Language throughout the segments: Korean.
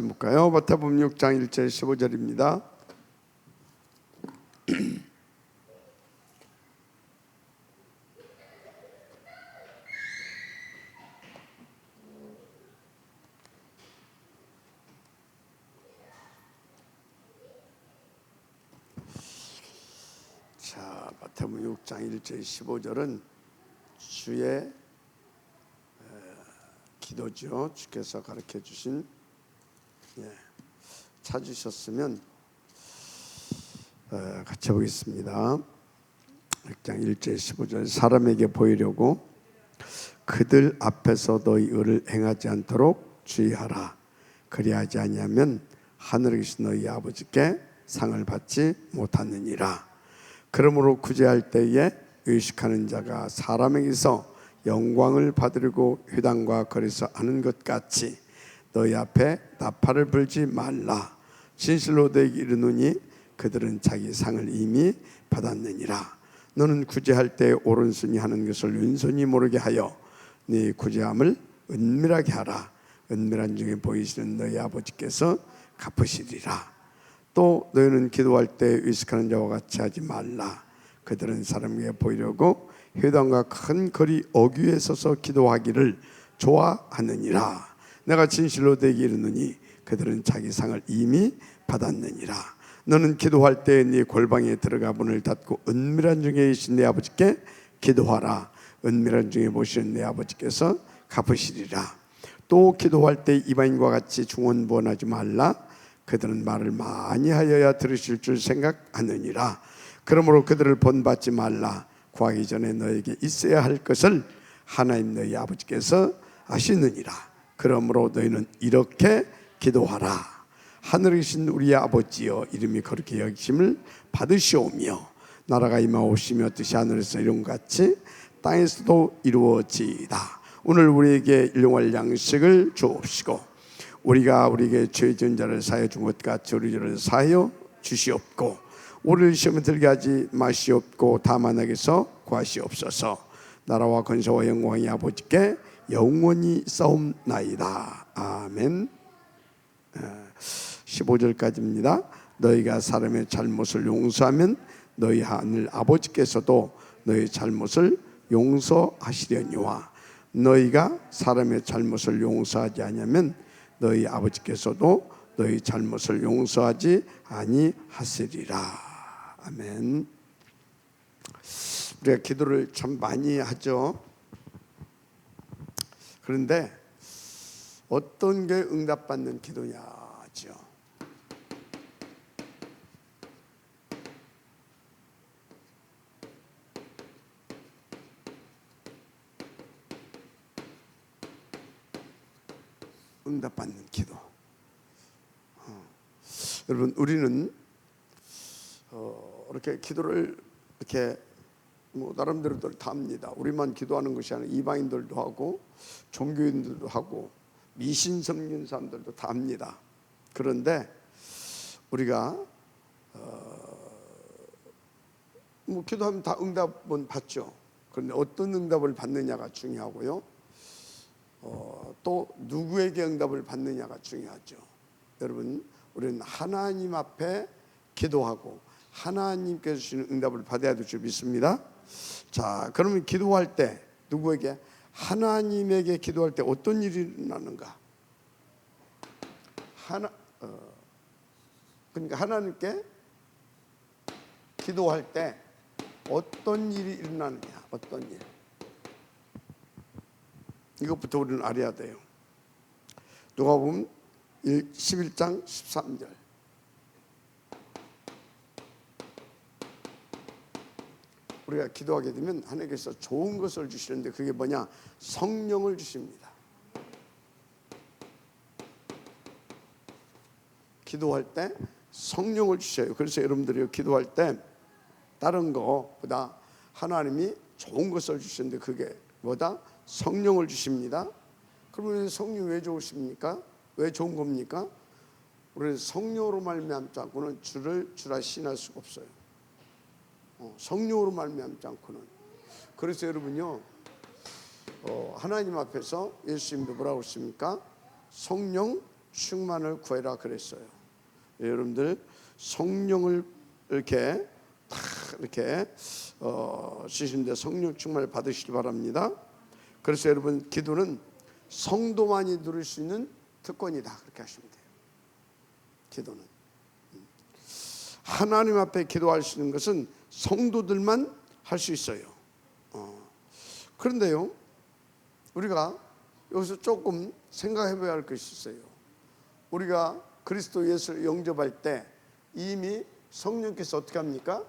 볼까요? 마태복음 6장 1절 15절입니다. 자, 마태복음 6장 1절 15절은 주의 기도죠. 주께서 가르쳐 주신, 찾으셨으면 같이 보겠습니다. 6장 1절 15절. 사람에게 보이려고 그들 앞에서 너희 의를 행하지 않도록 주의하라. 그리하지 아니하면 하늘에 계신 너희 아버지께 상을 받지 못하느니라. 그러므로 구제할 때에 의식하는 자가 사람에게서 영광을 받으려고 회당과 거리에서 하는 것 같이 너희 앞에 나팔을 불지 말라. 진실로 너희에게 이르노니 그들은 자기 상을 이미 받았느니라. 너는 구제할 때 오른손이 하는 것을 왼손이 모르게 하여 네 구제함을 은밀하게 하라. 은밀한 중에 보이시는 너희 아버지께서 갚으시리라. 또 너희는 기도할 때 의식하는 자와 같이 하지 말라. 그들은 사람에게 보이려고 회당과 큰 거리 어귀에 서서 기도하기를 좋아하느니라. 내가 진실로 너희에게 이르노니 그들은 자기 상을 이미 받았느니라. 너는 기도할 때 네 골방에 들어가 문을 닫고 은밀한 중에 계신 네 아버지께 기도하라. 은밀한 중에 보시는 네 아버지께서 갚으시리라. 또 기도할 때 이방인과 같이 중언부언하지 말라. 그들은 말을 많이 하여야 들으실 줄 생각하느니라. 그러므로 그들을 본받지 말라. 구하기 전에 너에게 있어야 할 것을 하나님 너희 아버지께서 아시느니라. 그러므로 너희는 이렇게 기도하라. 하늘에 계신 우리 아버지여, 이름이 거룩히 여기심을 받으시오며 나라가 임하오시며 뜻이 하늘에서 이룬 것 같이 땅에서도 이루어지이다. 오늘 우리에게 일용할 양식을 주옵시고 우리가 우리에게 죄 지은 자를 사하여 준 것 같이 우리 죄를 사하여 주시옵고 우리를 시험에 들게 하지 마시옵고 다만 악에서 구하시옵소서. 나라와 권세와 영광이 아버지께 영원히 싸움나이다. 아멘. 15절까지입니다. 너희가 사람의 잘못을 용서하면 너희 하늘 아버지께서도 너희 잘못을 용서하시려니와 너희가 사람의 잘못을 용서하지 아니하면 너희 아버지께서도 너희 잘못을 용서하지 아니하시리라. 아멘. 우리가 기도를 참 많이 하죠. 그런데 어떤 게 응답받는 기도냐죠. 응답받는 기도. 여러분, 우리는 이렇게 기도를 이렇게 나름대로들 다 합니다. 우리만 기도하는 것이 아니라 이방인들도 하고 종교인들도 하고 미신 섬기는 사람들도 다 합니다. 그런데 우리가 기도하면 다 응답은 받죠. 그런데 어떤 응답을 받느냐가 중요하고요. 또 누구에게 응답을 받느냐가 중요하죠. 여러분, 우리는 하나님 앞에 기도하고 하나님께서 주시는 응답을 받아야 될 줄 믿습니다. 자, 그러면 기도할 때 누구에게? 하나님에게 기도할 때 어떤 일이 일어나는가? 그러니까 하나님께 기도할 때 어떤 일이 일어나느냐? 어떤 일? 이것부터 우리는 알아야 돼요. 누가복음 11장 13절. 우리가 기도하게 되면 하나님께서 좋은 것을 주시는데 그게 뭐냐? 성령을 주십니다. 기도할 때 성령을 주셔요. 그래서 여러분들이 기도할 때 다른 것보다 하나님이 좋은 것을 주시는데 그게 뭐다? 성령을 주십니다. 그러면 성령이 왜 좋으십니까? 왜 좋은 겁니까? 우리는 성령으로 말미암지 않고는 주라 신할 수가 없어요. 성령으로 말미암지 않고는. 그래서 여러분요, 하나님 앞에서 예수님도 뭐라고 했습니까? 성령 충만을 구해라 그랬어요. 여러분들 성령을 이렇게 다 이렇게 주시는데 성령 충만을 받으시기 바랍니다. 그래서 여러분 기도는 성도만이 누릴 수 있는 특권이다 그렇게 하시면 돼요. 기도는 하나님 앞에 기도할 수 있는 것은 성도들만 할 수 있어요. 그런데요, 우리가 여기서 조금 생각해 봐야 할 것이 있어요. 우리가 그리스도 예수를 영접할 때 이미 성령께서 어떻게 합니까?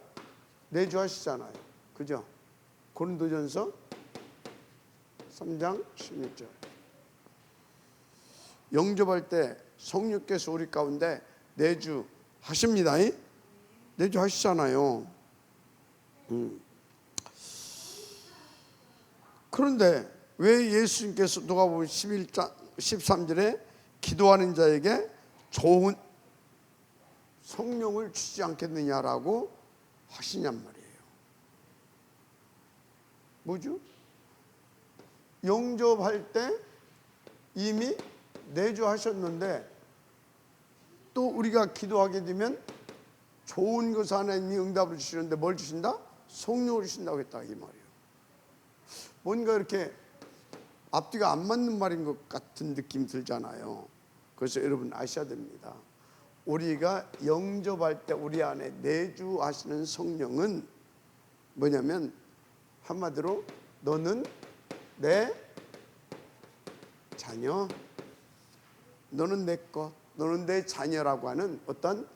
내주하시잖아요. 그죠? 고린도전서 3장 16절. 영접할 때 성령께서 우리 가운데 내주하십니다. 내주하시잖아요. 그런데 왜 예수님께서 누가복음 11장 13절에 기도하는 자에게 좋은 성령을 주지 않겠느냐라고 하시냔 말이에요. 뭐죠? 영접할 때 이미 내주하셨는데 또 우리가 기도하게 되면 좋은 것 하나님이 응답을 주시는데 뭘 주신다? 성령을 주신다고 했다 이 말이에요. 뭔가 이렇게 앞뒤가 안 맞는 말인 것 같은 느낌이 들잖아요. 그래서 여러분 아셔야 됩니다. 우리가 영접할 때 우리 안에 내주하시는 성령은 뭐냐면 한마디로 너는 내 자녀, 너는 내 것, 너는 내 자녀라고 하는 어떤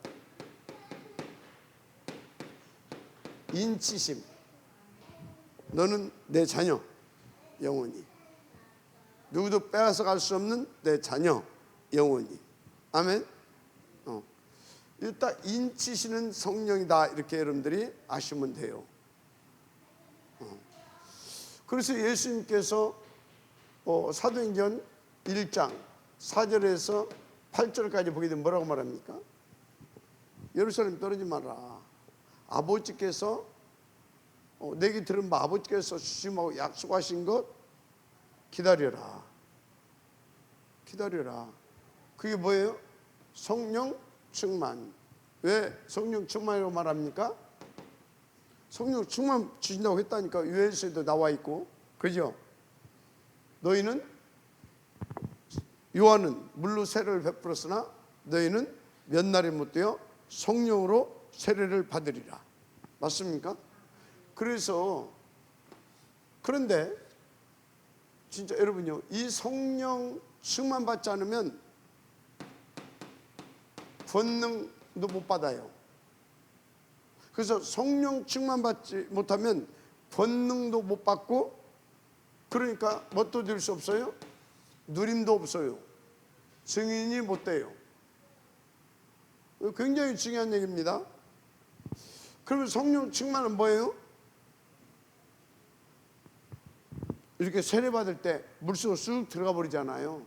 인치심, 너는 내 자녀, 영원히 누구도 빼앗아 갈 수 없는 내 자녀, 영원히. 아멘. 일단 인치시는 성령이다 이렇게 여러분들이 아시면 돼요. 그래서 예수님께서 사도행전 1장 4절에서 8절까지 보게 되면 뭐라고 말합니까? 예루살렘 떨어지지 마라. 아버지께서 내게 들은 바 아버지께서 주심하고 약속하신 것 기다려라. 기다려라. 그게 뭐예요? 성령 충만. 왜 성령 충만이라고 말합니까? 성령 충만 주신다고 했다니까. 유엘서에도 나와 있고, 그죠? 너희는 요한은 물로 세례를 베풀었으나 너희는 몇 날이 못 되어 성령으로 세례를 받으리라. 맞습니까? 그런데 진짜 여러분요, 이 성령 충만 받지 않으면 권능도 못 받아요. 그래서 성령 충만 받지 못하면 권능도 못 받고, 그러니까 뭣도 될 수 없어요? 누림도 없어요. 증인이 못 돼요. 굉장히 중요한 얘기입니다. 그러면 성령 충만은 뭐예요? 이렇게 세례받을 때 물속으로 쑥 들어가 버리잖아요.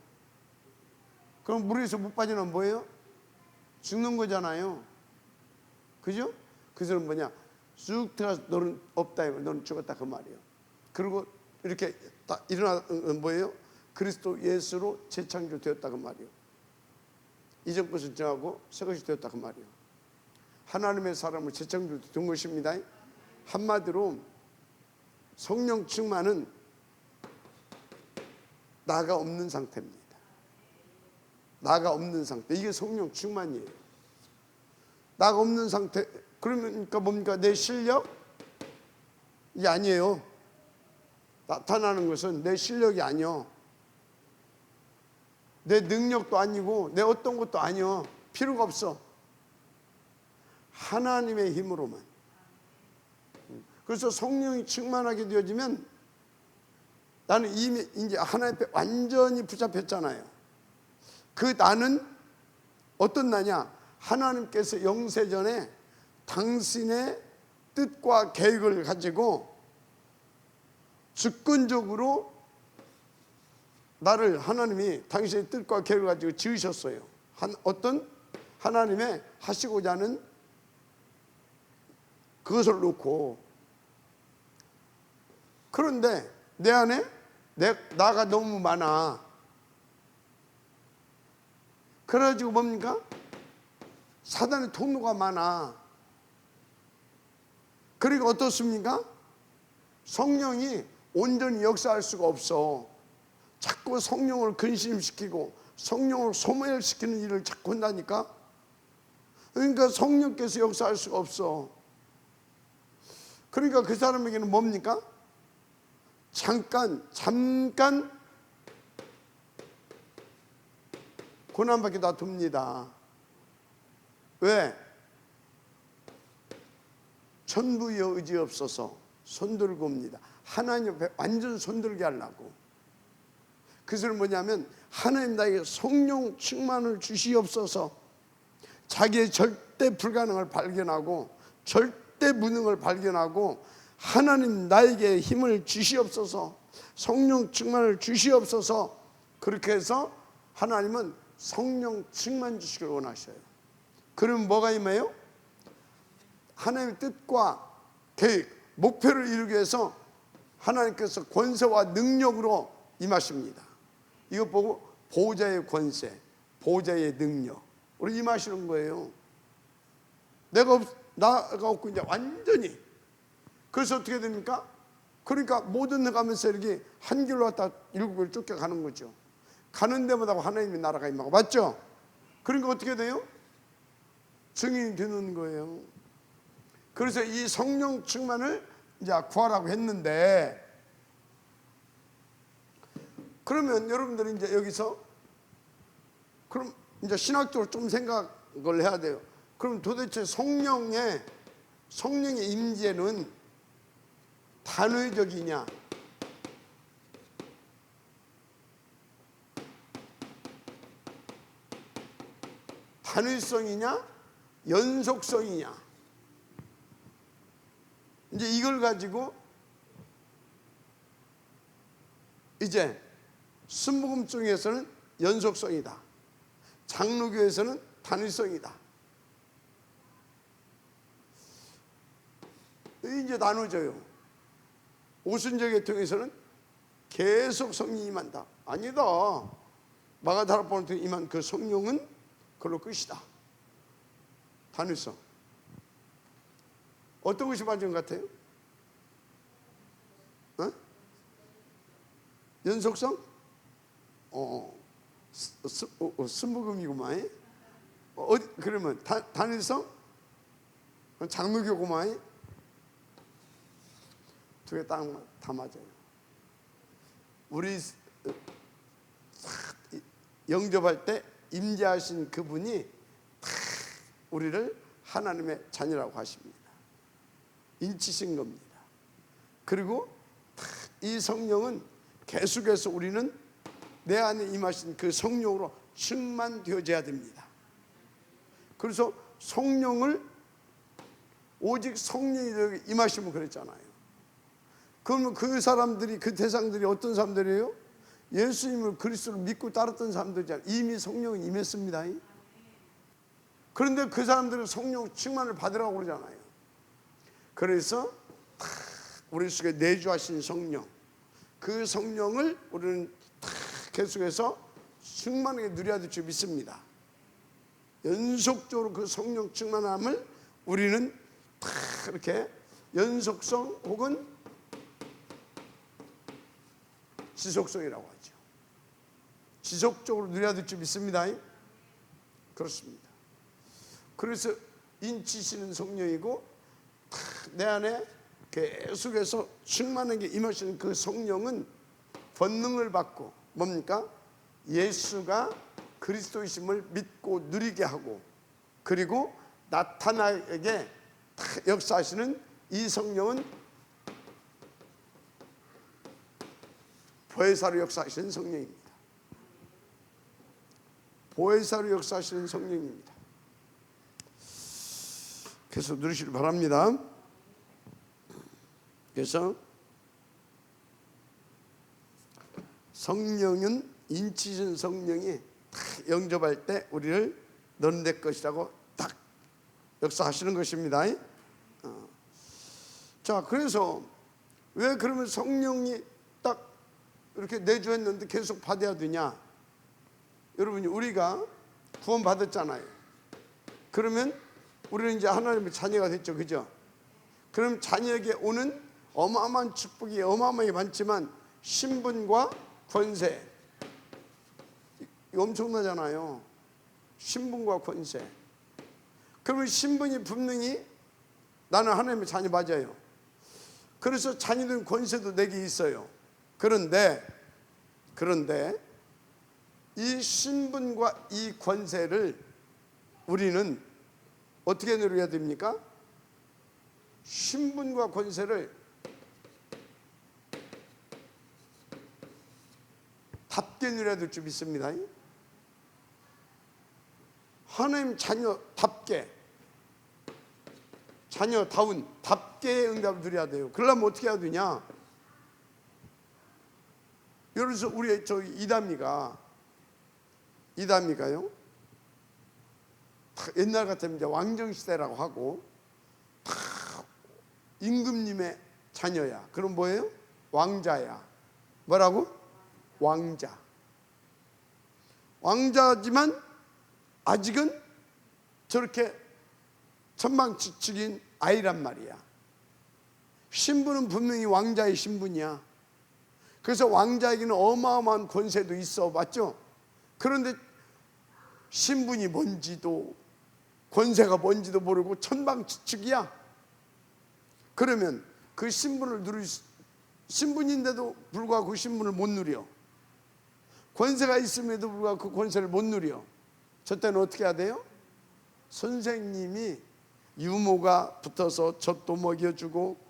그럼 물에서 못 빠지면 뭐예요? 죽는 거잖아요. 그죠? 그래서 뭐냐? 쑥 들어가서 너는 없다, 너는 죽었다 그 말이에요. 그리고 이렇게 딱 일어나는 뭐예요? 그리스도 예수로 재창조되었다 그 말이에요. 이전 것을 정하고 새 것이 되었다 그 말이에요. 하나님의 사람을 재창조된 것입니다. 한마디로 성령 충만은 나가 없는 상태입니다. 나가 없는 상태. 이게 성령 충만이에요. 나가 없는 상태. 그러니까 뭡니까? 내 실력? 이게 아니에요. 나타나는 것은 내 실력이 아니요. 내 능력도 아니고 내 어떤 것도 아니요. 필요가 없어. 하나님의 힘으로만. 그래서 성령이 충만하게 되어지면 나는 이미 이제 하나님 앞에 완전히 붙잡혔잖아요. 그 나는 어떤 나냐? 하나님께서 영세전에 당신의 뜻과 계획을 가지고 주권적으로 나를 하나님이 당신의 뜻과 계획을 가지고 지으셨어요. 어떤 하나님의 하시고자 하는 그것을 놓고. 그런데 내 안에 나가 너무 많아. 그래가지고 뭡니까? 사단의 통로가 많아. 그러니까 어떻습니까? 성령이 온전히 역사할 수가 없어. 자꾸 성령을 근심시키고 성령을 소멸시키는 일을 자꾸 한다니까. 그러니까 성령께서 역사할 수가 없어. 그러니까 그 사람에게는 뭡니까? 잠깐 고난밖에 놔둡니다. 왜? 천부의 의지 없어서 손들고 옵니다. 하나님 앞에 완전 손들게 하려고. 그것은 뭐냐면 하나님 나에게 성령 충만을 주시옵소서. 자기의 절대 불가능을 발견하고 절대 무능을 발견하고 하나님 나에게 힘을 주시옵소서, 성령 충만을 주시옵소서. 그렇게 해서 하나님은 성령 충만 주시길 원하셔요. 그러면 뭐가 임해요? 하나님의 뜻과 계획, 목표를 이루기 위해서 하나님께서 권세와 능력으로 임하십니다. 이것 보고 보호자의 권세, 보호자의 능력으로 임하시는 거예요. 나가 없고 이제 완전히. 그래서 어떻게 됩니까? 그러니까 모든 해가면서 이렇게 한 길로 왔다 7길 쫓겨가는 거죠. 가는 데마다 하나님의 나라가 임하고. 맞죠? 그러니까 어떻게 돼요? 증인이 되는 거예요. 그래서 이 성령 충만을 이제 구하라고 했는데, 그러면 여러분들이 이제 여기서 그럼 이제 신학적으로 좀 생각을 해야 돼요. 그럼 도대체 성령의 임재는 단회적이냐, 단회성이냐, 연속성이냐. 이제 이걸 가지고 이제 순복음 중에서는 연속성이다, 장로교에서는 단일성이다. 이제 나눠져요. 오순절 계통에서는 계속 성령이 임한다. 아니다. 마가다락방을 통해 임한 그 성령은 그걸로 끝이다. 단일성. 어떤 것이 맞은 것 같아요? 연속성? 순복음이구만. 그러면 단일성? 장로교구만. 두 개 다 맞아요. 우리 영접할 때 임재하신 그분이 우리를 하나님의 자녀라고 하십니다. 인치신 겁니다. 그리고 이 성령은 계속해서 우리는 내 안에 임하신 그 성령으로 충만되어져야 됩니다. 그래서 성령을 오직 성령이 임하시면 그랬잖아요. 그러면 그 사람들이, 그 대상들이 어떤 사람들이에요? 예수님을 그리스도를 믿고 따랐던 사람들이잖아요. 이미 성령은 임했습니다. 그런데 그 사람들은 성령 충만을 받으라고 그러잖아요. 그래서 우리 속에 내주하신 성령, 그 성령을 우리는 계속해서 충만하게 누려야 될 줄 믿습니다. 연속적으로 그 성령 충만함을 우리는 이렇게 연속성 혹은 지속성이라고 하죠. 지속적으로 누려야 될 줄 믿습니다. 그렇습니다. 그래서 인치시는 성령이고 내 안에 계속해서 충만하게 임하시는 그 성령은 권능을 받고 뭡니까? 예수가 그리스도이심을 믿고 누리게 하고, 그리고 나타나에게 역사하시는 이 성령은 보혜사로 역사하시는 성령입니다. 보혜사로 역사하시는 성령입니다. 계속 누리시길 바랍니다. 그래서 성령은, 인치신 성령이 딱 영접할 때 우리를 너는 내 것이라고 딱 역사하시는 것입니다. 자, 그래서 왜 그러면 성령이 딱 이렇게 내주했는데 계속 받아야 되냐? 여러분이 우리가 구원 받았잖아요. 그러면 우리는 이제 하나님의 자녀가 됐죠, 그죠? 그럼 자녀에게 오는 어마어마한 축복이 어마어마하게 많지만 신분과 권세, 이거 엄청나잖아요. 신분과 권세. 그러면 신분이 분명히 나는 하나님의 자녀 맞아요. 그래서 자녀된 권세도 내게 있어요. 그런데 이 신분과 이 권세를 우리는 어떻게 누려야 됩니까? 신분과 권세를 답게 누려야 될 줄 믿습니다. 하나님 자녀답게, 자녀다운 답게 응답을 드려야 돼요. 그러려면 어떻게 해야 되냐? 예를 들어서 우리 저기 이담이가요. 옛날 같으면 이제 왕정시대라고 하고 다 임금님의 자녀야. 그럼 뭐예요? 왕자야. 뭐라고? 왕자. 왕자지만 아직은 저렇게 천방지축인 아이란 말이야. 신분은 분명히 왕자의 신분이야. 그래서 왕자에게는 어마어마한 권세도 있어, 맞죠? 그런데 신분이 뭔지도 권세가 뭔지도 모르고 천방지축이야. 그러면 그 신분을 신분인데도 불구하고 그 신분을 못 누려. 권세가 있음에도 불구하고 그 권세를 못 누려. 저 때는 어떻게 해야 돼요? 선생님이 유모가 붙어서 젖도 먹여주고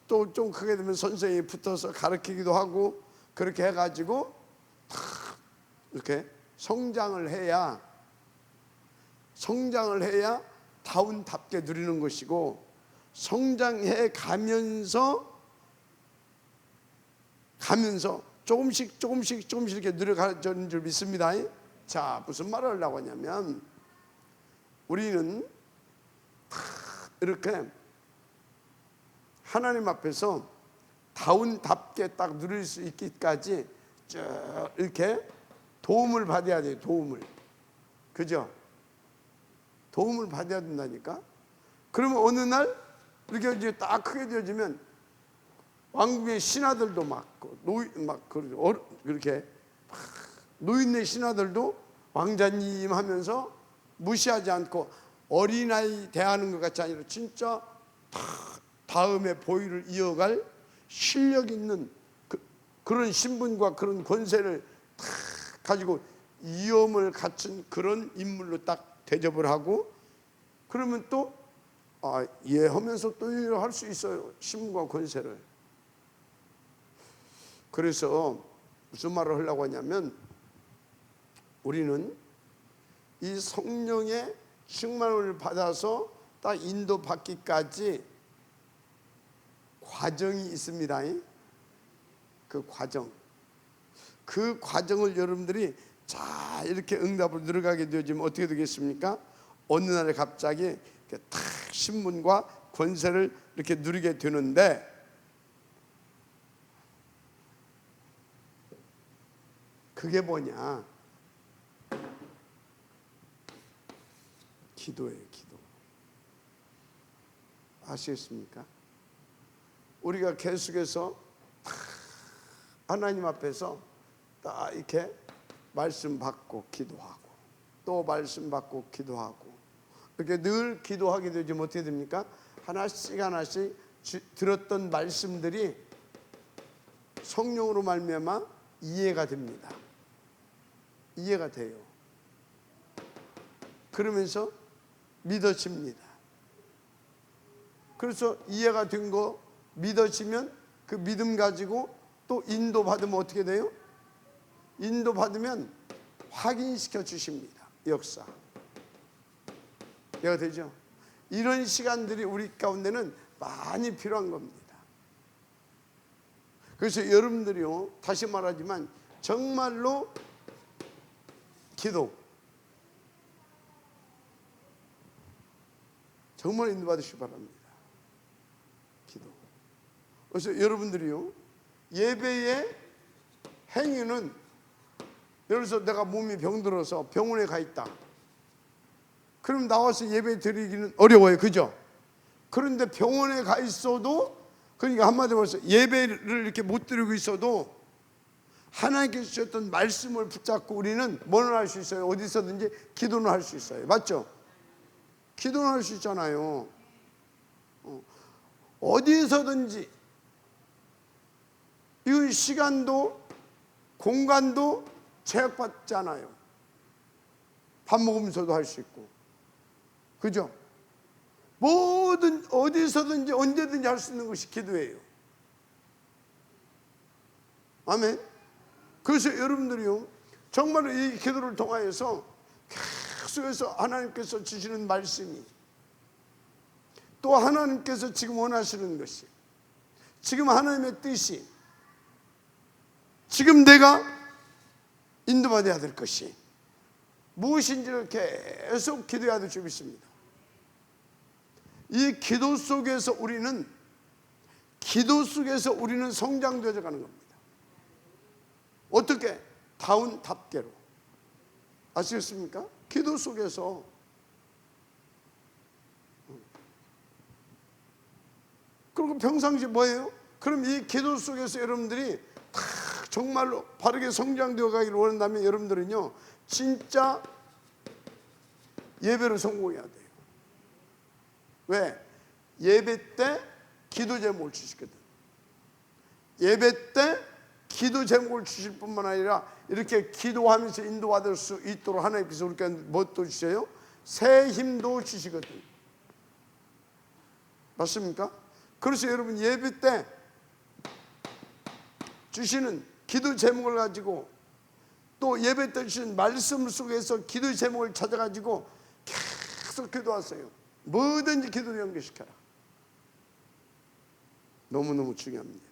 또 좀 크게 되면 선생님이 붙어서 가르치기도 하고 그렇게 해가지고 이렇게 성장을 해야 다운답게 누리는 것이고, 성장해 가면서 조금씩 이렇게 늘어가는 줄 믿습니다. 자, 무슨 말을 하려고 하냐면 우리는 이렇게 하나님 앞에서 다운답게 딱 누릴 수 있기까지 쭉 이렇게 도움을 받아야 돼요. 도움을. 그죠? 도움을 받아야 된다니까. 그러면 어느 날 이렇게 이제 딱 크게 되어지면 왕국의 신하들도 그렇게 노인네 신하들도 왕자님 하면서 무시하지 않고 어린아이 대하는 것 같이 아니라 진짜 다음에 보위를 이어갈 실력 있는 그런 신분과 그런 권세를 가지고 위엄을 갖춘 그런 인물로 딱 대접을 하고, 그러면 또 하면서 또 할 수 있어요. 신분과 권세를. 그래서 무슨 말을 하려고 하냐면 우리는 이 성령의 충만을 받아서 딱 인도받기까지 과정이 있습니다. 그 과정을 여러분들이 잘 이렇게 응답을 들어가게 되어지면 어떻게 되겠습니까? 어느 날에 갑자기 탁 신분과 권세를 이렇게 누리게 되는데, 그게 뭐냐? 기도예요, 기도. 아시겠습니까? 우리가 계속해서 하나님 앞에서 딱 이렇게 말씀 받고 기도하고 또 말씀 받고 기도하고 이렇게 늘 기도하게 되면 어떻게 됩니까? 하나씩 들었던 말씀들이 성령으로 말미암아 이해가 됩니다. 이해가 돼요. 그러면서 믿어집니다. 그래서 이해가 된 거 믿어지면 그 믿음 가지고 또 인도받으면 어떻게 돼요? 인도받으면 확인시켜 주십니다. 역사. 이해가 되죠? 이런 시간들이 우리 가운데는 많이 필요한 겁니다. 그래서 여러분들이요, 다시 말하지만 정말로 기도, 정말 인도받으시기 바랍니다. 기도. 그래서 여러분들이요, 예배의 행위는, 예를 들어서 내가 몸이 병들어서 병원에 가 있다. 그럼 나와서 예배 드리기는 어려워요. 그죠? 그런데 병원에 가 있어도, 그러니까 한마디로 말해서 예배를 이렇게 못 드리고 있어도 하나님께서 주셨던 말씀을 붙잡고 우리는 뭐를 할 수 있어요? 어디서든지 기도는 할 수 있어요. 맞죠? 기도는 할 수 있잖아요. 어디서든지. 이 시간도 공간도 제약받잖아요. 밥 먹으면서도 할 수 있고, 그죠? 뭐든 어디서든지 언제든지 할 수 있는 것이 기도예요. 아멘. 그래서 여러분들이요, 정말로 이 기도를 통하여서 계속해서 하나님께서 주시는 말씀이, 또 하나님께서 지금 원하시는 것이, 지금 하나님의 뜻이, 지금 내가 인도받아야 될 것이 무엇인지를 계속 기도해야 될 줄 믿습니다. 이 기도 속에서 우리는 성장되어 가는 겁니다. 어떻게? 다운답게로. 아시겠습니까? 기도 속에서. 그리고 평상시 뭐예요? 그럼 이 기도 속에서 여러분들이 다 정말로 바르게 성장되어 가기를 원한다면 여러분들은요, 진짜 예배를 성공해야 돼요. 왜? 예배 때 기도 제목을 주시거든. 예배 때 기도 제목을 주실 뿐만 아니라 이렇게 기도하면서 인도받을 수 있도록 하나님께서 우리께 뭣도 주셔요? 새 힘도 주시거든. 맞습니까? 그래서 여러분 예배 때 주시는 기도 제목을 가지고, 또 예배 때 주신 말씀 속에서 기도 제목을 찾아가지고 계속 기도하세요. 뭐든지 기도를 연결시켜라. 너무너무 중요합니다.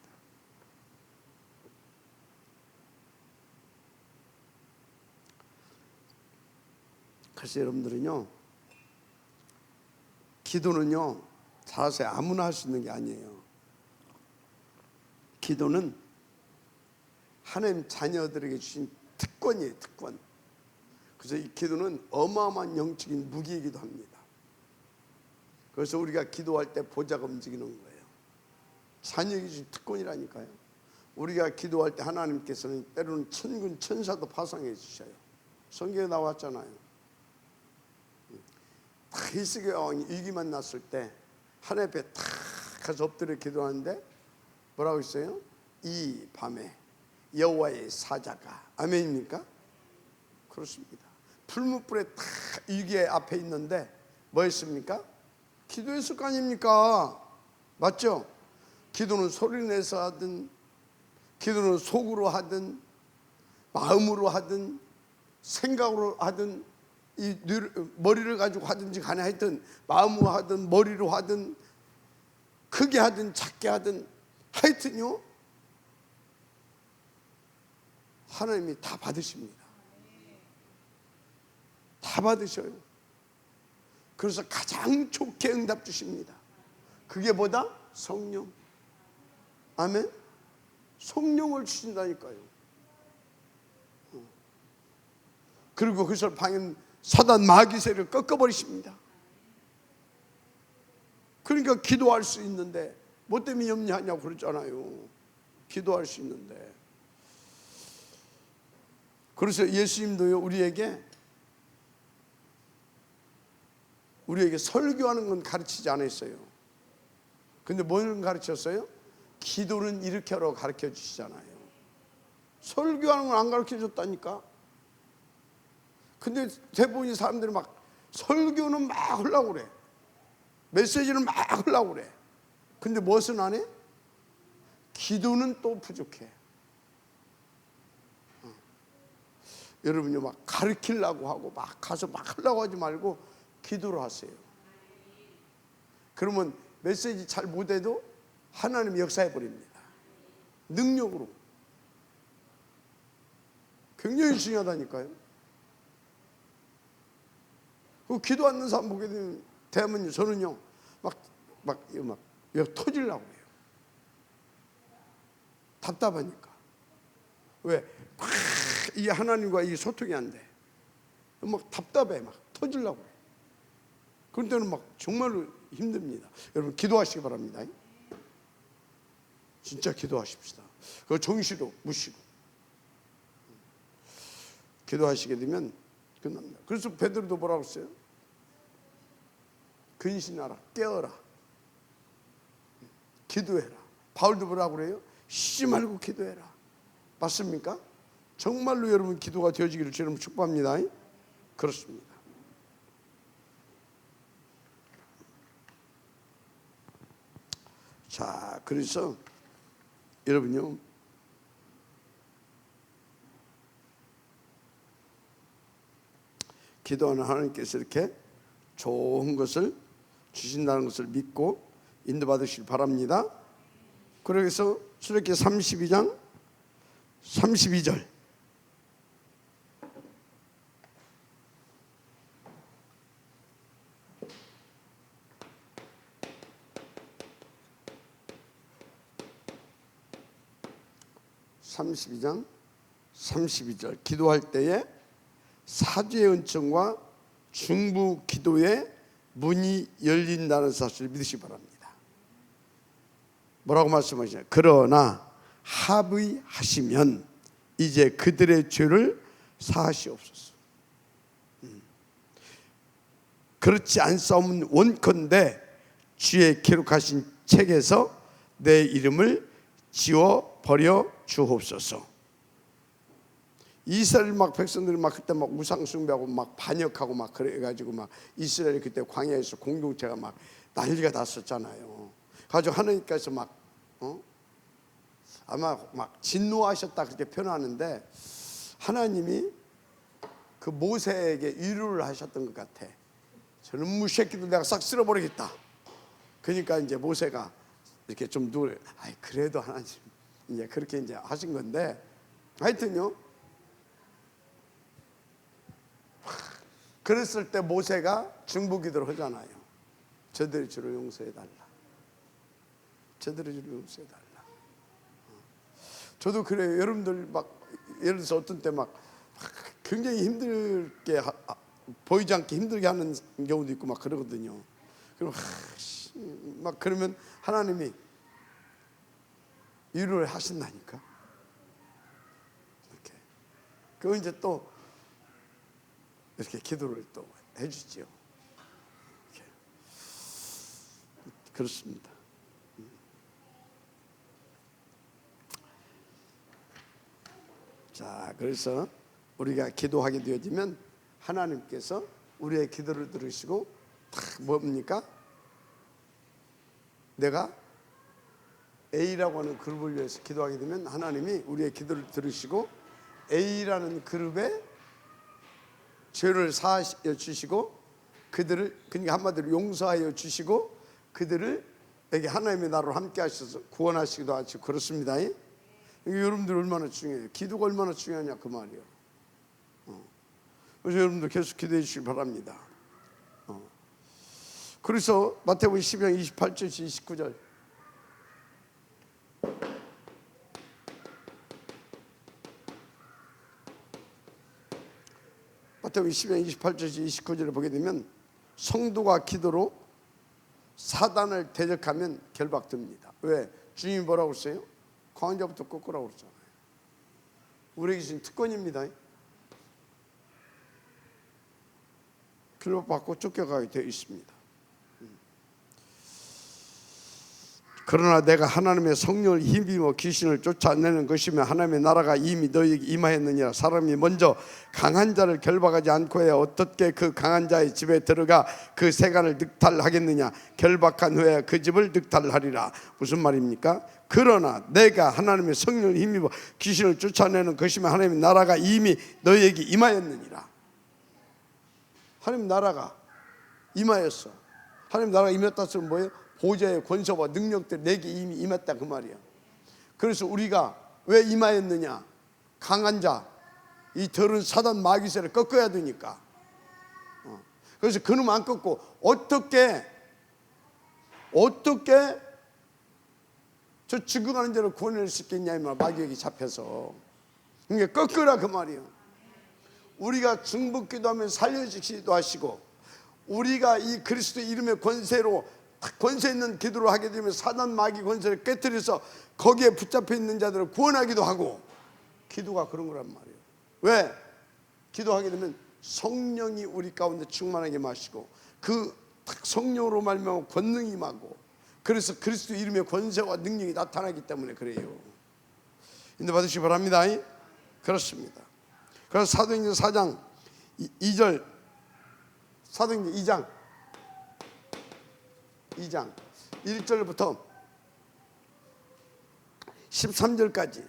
그래서 여러분들은요, 기도는요, 잘하세요. 아무나 할 수 있는 게 아니에요. 기도는 하나님 자녀들에게 주신 특권이에요. 특권. 그래서 이 기도는 어마어마한 영적인 무기이기도 합니다. 그래서 우리가 기도할 때 보좌가 움직이는 거예요. 자녀에게 주신 특권이라니까요. 우리가 기도할 때 하나님께서는 때로는 천군 천사도 파송해 주셔요. 성경에 나왔잖아요. 다윗의 왕이 위기만 났을 때 하나님 앞에 탁 가서 엎드려 기도하는데 뭐라고 했어요? 이 밤에 여호와의 사자가, 아멘입니까? 그렇습니다. 풀무불에 탁 위기의 앞에 있는데 뭐 했습니까? 기도했을 거 아닙니까? 맞죠? 기도는 소리 내서 하든, 기도는 속으로 하든, 마음으로 하든, 생각으로 하든, 이 머리를 가지고 하든지 간에 하여튼 마음으로 하든 머리로 하든 크게 하든 작게 하든 하여튼요, 하나님이 다 받으십니다. 다 받으셔요. 그래서 가장 좋게 응답 주십니다. 그게 뭐다? 성령. 아멘. 성령을 주신다니까요. 그리고 그것을 방해 사단 마귀세를 꺾어버리십니다. 그러니까 기도할 수 있는데 뭐 때문에 염려하냐고 그러잖아요. 기도할 수 있는데. 그래서 예수님도요, 우리에게 설교하는 건 가르치지 않았어요. 근데 뭘 가르쳤어요? 기도는 이렇게 하라고 가르쳐 주시잖아요. 설교하는 건 안 가르쳐 줬다니까. 근데 대부분의 사람들이 막 설교는 막 하려고 그래. 메시지는 막 하려고 그래. 근데 무엇은 안 해? 기도는 또 부족해. 여러분이 막 가르치려고 하고 막 가서 막 하려고 하지 말고 기도를 하세요. 그러면 메시지 잘 못해도 하나님 역사해 버립니다. 능력으로. 굉장히 중요하다니까요. 그 기도 않는 사람 보게 되면 저는요, 막 터지려고 해요. 답답하니까. 왜? 막 이 하나님과 이 소통이 안 돼. 막 답답해. 막 터지려고 해. 그런 때는 막 정말로 힘듭니다. 여러분 기도하시기 바랍니다. 진짜 기도하십시다. 그 정시도 무시고 기도하시게 되면 끝납니다. 그래서 베드로도 뭐라고 했어요? 근신하라, 깨어라, 기도해라. 바울도 뭐라고 그래요? 쉬지 말고 기도해라. 맞습니까? 정말로 여러분 기도가 되어지기를 주님 축복합니다. 그렇습니다. 자, 그래서 여러분요, 기도하는 하나님께서 이렇게 좋은 것을 주신다는 것을 믿고 인도받으시길 바랍니다. 그래서 출애굽기 32장 32절 기도할 때에 사죄의 은총과 중부 기도의 문이 열린다는 사실을 믿으시기 바랍니다. 뭐라고 말씀하시냐? 그러나 합의하시면 이제 그들의 죄를 사하시옵소서. 그렇지 않사오면 원컨대 주의 기록하신 책에서 내 이름을 지워 버려 주옵소서. 이스라엘 막 백성들이 막 그때 막 우상 숭배하고 막 반역하고 막 그래가지고 막 이스라엘이 그때 광야에서 공동체가 막 난리가 났었잖아요. 가지고 하나님께서 막 아마 막 진노하셨다 그렇게 표현하는데 하나님이 그 모세에게 위로를 하셨던 것 같아. 저는 무새끼들 내가 싹 쓸어버리겠다. 그러니까 이제 모세가 이렇게 좀 누를. 아이 그래도 하나님 이제 그렇게 이제 하신 건데 하여튼요. 그랬을 때 모세가 중보기도를 하잖아요. 저들의 죄를 용서해달라. 저들의 죄를 용서해달라. 저도 그래요. 여러분들 막 예를 들어서 어떤 때 막 굉장히 힘들게 보이지 않게 힘들게 하는 경우도 있고 막 그러거든요. 그럼 막 그러면 하나님이 위로를 하신다니까. 이렇게. 그 이제 또 이렇게 기도를 또 해주지요. 이렇게. 그렇습니다. 자, 그래서 우리가 기도하게 되어지면 하나님께서 우리의 기도를 들으시고 뭡니까? 내가 A라고 하는 그룹을 위해서 기도하게 되면 하나님이 우리의 기도를 들으시고 A라는 그룹에 죄를 사하여 주시고 그들을 그러니까 한마디로 용서하여 주시고 그들을에게 하나님의 나라로 함께 하셔서 구원하시기도 하시고 그렇습니다. 여러분들 얼마나 중요해요. 기도가 얼마나 중요하냐 그 말이에요. 그래서 여러분들 계속 기도해 주시기 바랍니다. 그래서 마태복음 12장 28절 29절 마태복음 12장 28절 29절을 보게 되면 성도가 기도로 사단을 대적하면 결박됩니다. 왜? 주님이 뭐라고 했어요? 강한 자부터 꺾으라고 그랬잖아요. 우리에게 주신 특권입니다. 결박받고 쫓겨가게 되어 있습니다. 그러나 내가 하나님의 성령을 힘입어 귀신을 쫓아내는 것이며 하나님의 나라가 이미 너희에게 임하였느니라. 사람이 먼저 강한 자를 결박하지 않고 해야 어떻게 그 강한 자의 집에 들어가 그 세간을 늑탈하겠느냐. 결박한 후에 그 집을 늑탈하리라. 무슨 말입니까? 그러나 내가 하나님의 성령을 힘입어 귀신을 쫓아내는 것이며 하나님의 나라가 이미 너희에게 임하였느니라. 하나님 나라가 임하였어. 하나님 나라가 임했다 쓰면 뭐예요? 보좌의 권세와 능력들 내게 이미 임했다 그 말이야. 그래서 우리가 왜 임하였느냐? 강한 자, 이 더러운 사단 마귀세를 꺾어야 되니까. 그래서 그놈 안 꺾고 어떻게 저 죽어가는 자를 구원할 수 있겠냐 이 말. 마귀에게 잡혀서. 그러니까 꺾으라 그 말이야. 우리가 중보기도하면 살려주시기도 하시고 우리가 이 그리스도의 이름의 권세로 권세 있는 기도를 하게 되면 사단 마귀 권세를 깨뜨려서 거기에 붙잡혀 있는 자들을 구원하기도 하고, 기도가 그런 거란 말이에요. 왜? 기도하게 되면 성령이 우리 가운데 충만하게 마시고 그 성령으로 말미암아 권능이 임하고, 그래서 그리스도 이름의 권세와 능력이 나타나기 때문에 그래요. 인도 받으시기 바랍니다. 그렇습니다. 그래서 사도행전 4장 2절, 사도행전 2장 1절부터 13절까지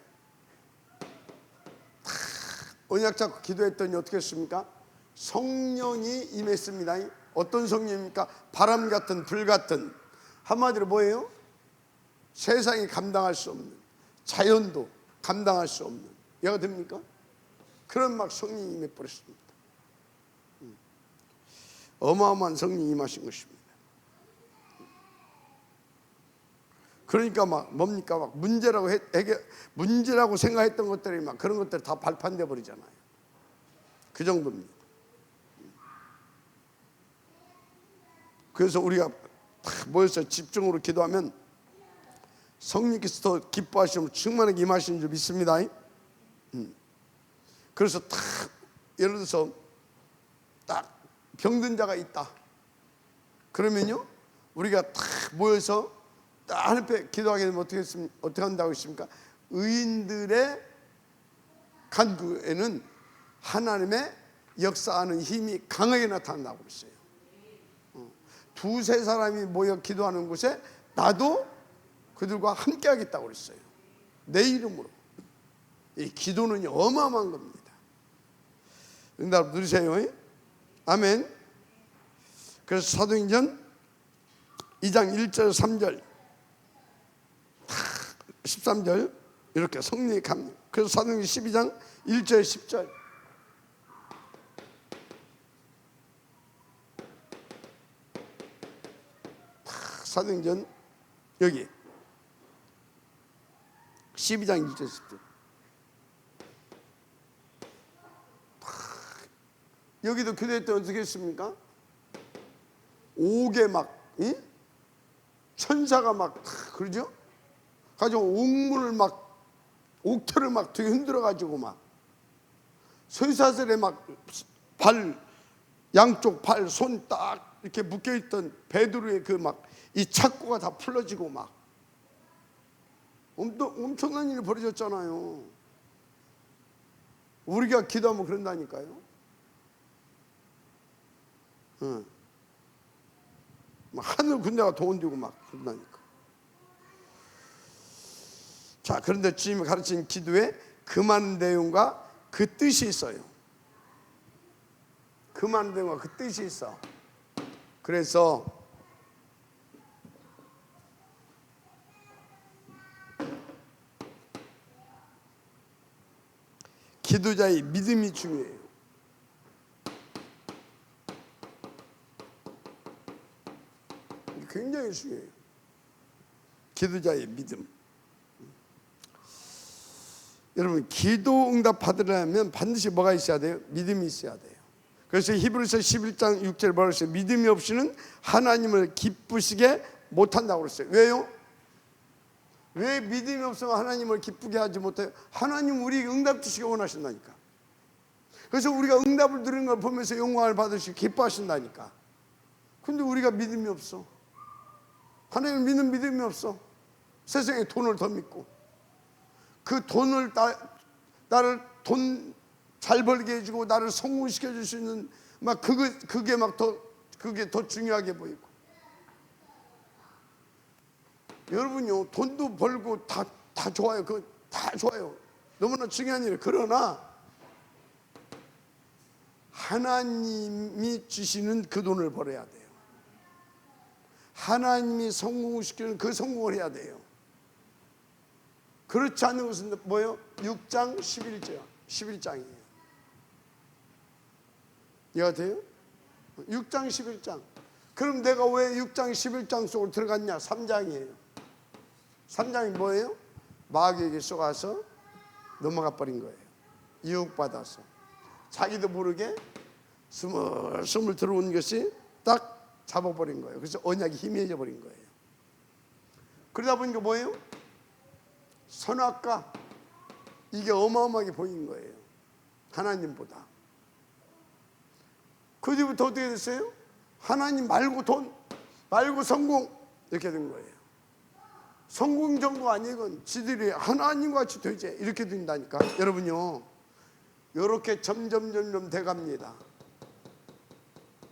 언약 잡고 기도했더니 어떻게 했습니까? 성령이 임했습니다. 어떤 성령입니까? 바람 같은, 불 같은, 한마디로 뭐예요? 세상이 감당할 수 없는, 자연도 감당할 수 없는, 얘가 됩니까? 그런 막 성령이 임해버렸습니다. 어마어마한 성령이 임하신 것입니다. 그러니까 막 뭡니까? 막 문제라고 생각했던 것들이 막 그런 것들이 다 발판돼 버리잖아요. 그 정도입니다. 그래서 우리가 모여서 집중으로 기도하면 성령께서 더 기뻐하시면 충만하게 임하시는 줄 믿습니다. 그래서 딱 예를 들어서 딱 병든 자가 있다. 그러면요, 우리가 딱 모여서 딱 하나님께 기도하게 되면 어떻게 한다고 했습니까? 의인들의 간구에는 하나님의 역사하는 힘이 강하게 나타난다고 그랬어요. 두세 사람이 모여 기도하는 곳에 나도 그들과 함께 하겠다고 그랬어요. 내 이름으로. 이 기도는 어마어마한 겁니다. 응답 누리세요. 아멘. 그래서 사도행전 2장 1절 3절 13절 이렇게 성령의 감동. 그래서 사도행전 12장 1절 10절 사도행전 여기 12장 1절 10절 여기도 기도했더니 어떻게 했습니까? 옥에 막 천사가 막 그러죠? 가지고 옥문을 막 옥틀을 막 되게 흔들어 가지고 막 쇠사슬에 막 발 양쪽 발 손 딱 이렇게 묶여 있던 베드로의 그 막 이 착고가 다 풀어지고 막 엄청난 일이 벌어졌잖아요. 우리가 기도하면 그런다니까요. 막 하늘 군대가 도운되고 막 그런다니까. 자, 그런데 주님이 가르친 기도에 그 많은 내용과 그 뜻이 있어요. 그 많은 내용과 그 뜻이 있어. 그래서 기도자의 믿음이 중요해요. 굉장히 중요해요. 기도자의 믿음. 여러분, 기도 응답 받으려면 반드시 뭐가 있어야 돼요? 믿음이 있어야 돼요. 그래서 히브리서 11장 6절 뭐라고 했어요? 믿음이 없이는 하나님을 기쁘시게 못한다고 그랬어요. 왜요? 왜 믿음이 없으면 하나님을 기쁘게 하지 못해요? 하나님 우리 응답 주시기 원하신다니까. 그래서 우리가 응답을 드리는 걸 보면서 영광을 받으시고 기뻐하신다니까. 근데 우리가 믿음이 없어. 하나님을 믿는 믿음이 없어. 세상에 돈을 더 믿고 그 돈을 나를 돈 잘 벌게 해주고 나를 성공시켜 줄 수 있는 막 그게 막 그게 더 중요하게 보이고. 여러분요, 돈도 벌고 다 좋아요. 그 다 좋아요. 너무나 중요한 일이에요. 그러나 하나님이 주시는 그 돈을 벌어야 돼요. 하나님이 성공시키는 그 성공을 해야 돼요. 그렇지 않은 것은 뭐예요? 6장 11장이에요. 이해가 돼요? 6장 11장. 그럼 내가 왜 6장 11장 속으로 들어갔냐? 3장이에요. 3장이 뭐예요? 마귀에게 쏘가서 넘어가 버린 거예요. 유혹받아서 자기도 모르게 스물스물 들어온 것이 딱 잡아버린 거예요. 그래서 언약이 희미해져 버린 거예요. 그러다 보니까 뭐예요? 선악과 이게 어마어마하게 보인 거예요. 하나님보다. 그 뒤부터 어떻게 됐어요? 하나님 말고 돈, 말고 성공, 이렇게 된 거예요. 성공 정도가 아니건 지들이 하나님같이 되지 이렇게 된다니까. 여러분요, 이렇게 점점 돼갑니다.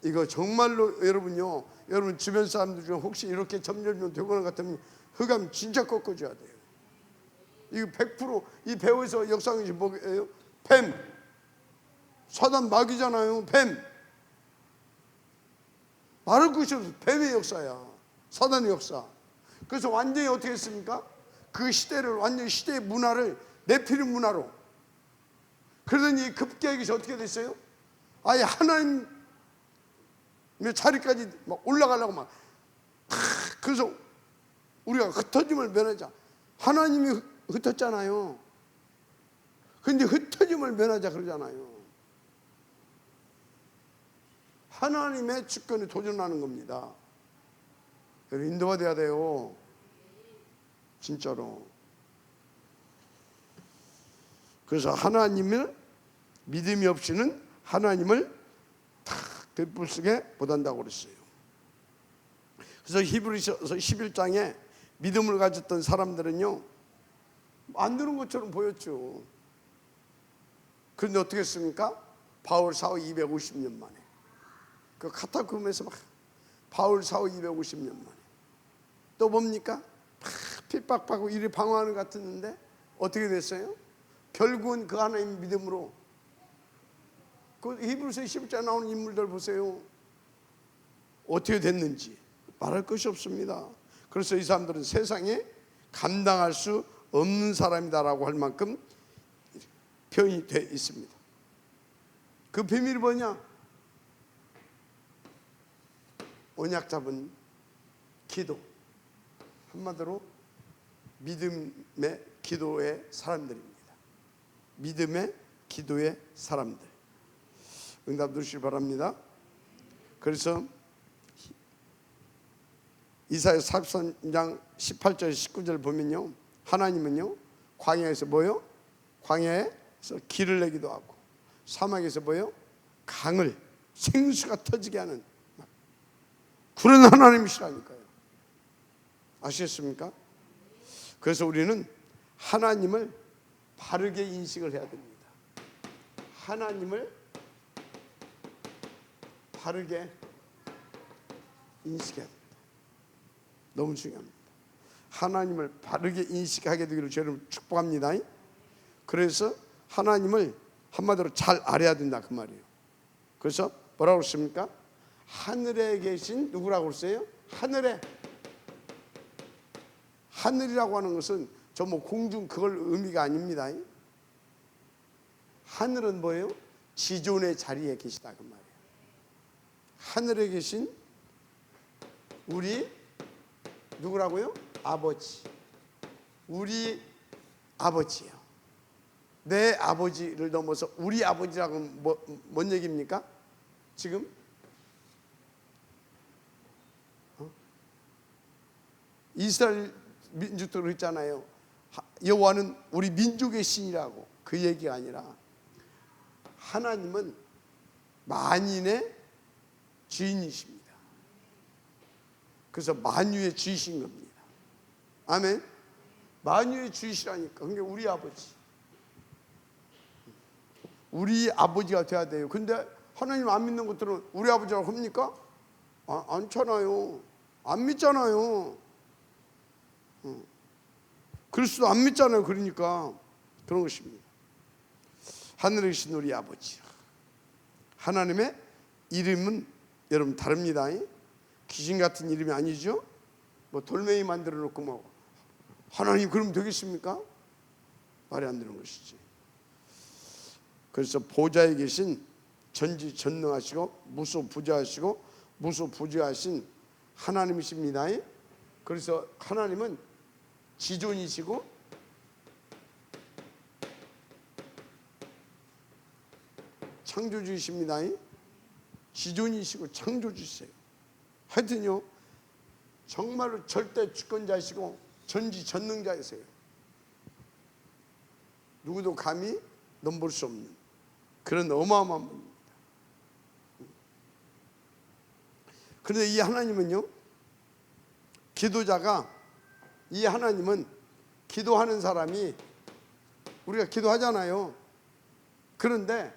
이거 정말로 여러분요, 여러분 주변 사람들 중에 혹시 이렇게 점점 되거나 같으면 흑암 진짜 꺾어줘야 돼요. 이거 100%이 배우에서 역사적인 뭐예요? 뱀, 사단 마귀잖아요. 뱀, 말할 것이 없어. 뱀의 역사야, 사단의 역사. 그래서 완전히 어떻게 했습니까? 그 시대를 완전히 시대의 문화를 내피는 문화로. 그러더니 급격히 어떻게 됐어요? 아예 하나님의 자리까지 막 올라가려고 막. 그래서 우리가 흩어짐을 면하자. 하나님이 흩었잖아요. 근데 흩어짐을 면하자 그러잖아요. 하나님의 주권에 도전하는 겁니다. 인도가 돼야 돼요. 진짜로. 그래서 하나님을 믿음이 없이는 하나님을 다 베풀게 못한다고 그랬어요. 그래서 히브리서 11장에 믿음을 가졌던 사람들은요, 안 되는 것처럼 보였죠. 그런데 어떻게 했습니까? 바울 사후 250년 만에 그 카타콤에서 막 바울 사후 250년 만에 또 뭡니까? 핍박받고 이리 방황하는 것 같았는데 어떻게 됐어요? 결국은 그 하나님 믿음으로. 그 히브리서 11장에 나오는 인물들 보세요. 어떻게 됐는지 말할 것이 없습니다. 그래서 이 사람들은 세상에 감당할 수 없는 사람이다라고 할 만큼 표현이 돼 있습니다. 그 비밀이 뭐냐? 언약 잡은 기도, 한마디로 믿음의 기도의 사람들입니다. 믿음의 기도의 사람들. 응답 주시기 바랍니다. 그래서 이사야 43장 18절 19절 보면요, 하나님은요 광야에서 뭐요? 광야에서 길을 내기도 하고 사막에서 뭐요? 강을 생수가 터지게 하는 그런 하나님이시라니까요. 아시겠습니까? 그래서 우리는 하나님을 바르게 인식을 해야 됩니다. 하나님을 바르게 인식해야 됩니다. 너무 중요합니다. 하나님을 바르게 인식하게 되기를 저는 축복합니다. 그래서 하나님을 한마디로 잘 알아야 된다 그 말이에요. 그래서 뭐라고 그랬습니까? 하늘에 계신 누구라고 그랬어요? 하늘이라고 하는 것은 저 뭐 공중 그걸 의미가 아닙니다. 하늘은 뭐예요? 지존의 자리에 계시다 그 말이에요. 하늘에 계신 우리 누구라고요? 아버지. 우리 아버지예요. 내 아버지를 넘어서 우리 아버지라고 뭔 얘기입니까? 지금 이스라엘 민족도 그랬잖아요. 여호와는 우리 민족의 신이라고. 그 얘기가 아니라 하나님은 만인의 주인이십니다. 그래서 만유의 주이신 겁니다. 아멘. 만유의 주이시라니까. 그게 우리 아버지. 우리 아버지가 돼야 돼요. 근데 하나님 안 믿는 것들은 우리 아버지라고 합니까? 않잖아요. 안 믿잖아요. 그리스도 안 믿잖아요. 그러니까 그런 것입니다. 하늘에 계신 우리 아버지. 하나님의 이름은 여러분 다릅니다. 귀신 같은 이름이 아니죠. 뭐 돌멩이 만들어 놓고 뭐 하나님 그러면 되겠습니까? 말이 안 되는 것이지. 그래서 보좌에 계신 전지전능하시고 무소부재하시고 무소부재하신 하나님이십니다. 그래서 하나님은 지존이시고 창조주이십니다. 지존이시고 창조주세요. 하여튼요, 정말로 절대 주권자이시고 전지전능자이세요. 누구도 감히 넘볼 수 없는 그런 어마어마한 분입니다. 그런데 이 하나님은요, 기도자가, 이 하나님은 기도하는 사람이, 우리가 기도하잖아요. 그런데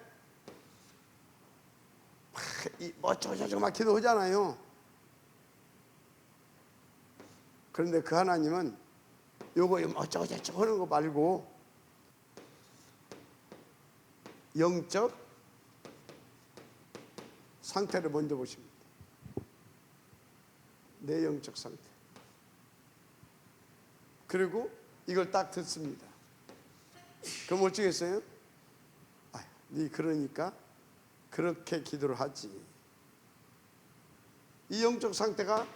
뭐 저저저 막 기도하잖아요. 그런데 그 하나님은 요거 뭐 저저저 하는 거 말고 영적 상태를 먼저 보십니다. 내 영적 상태. 그리고 이걸 딱 듣습니다. 그럼 어쩌겠어요? 네 그러니까 그렇게 기도를 하지. 이 영적 상태가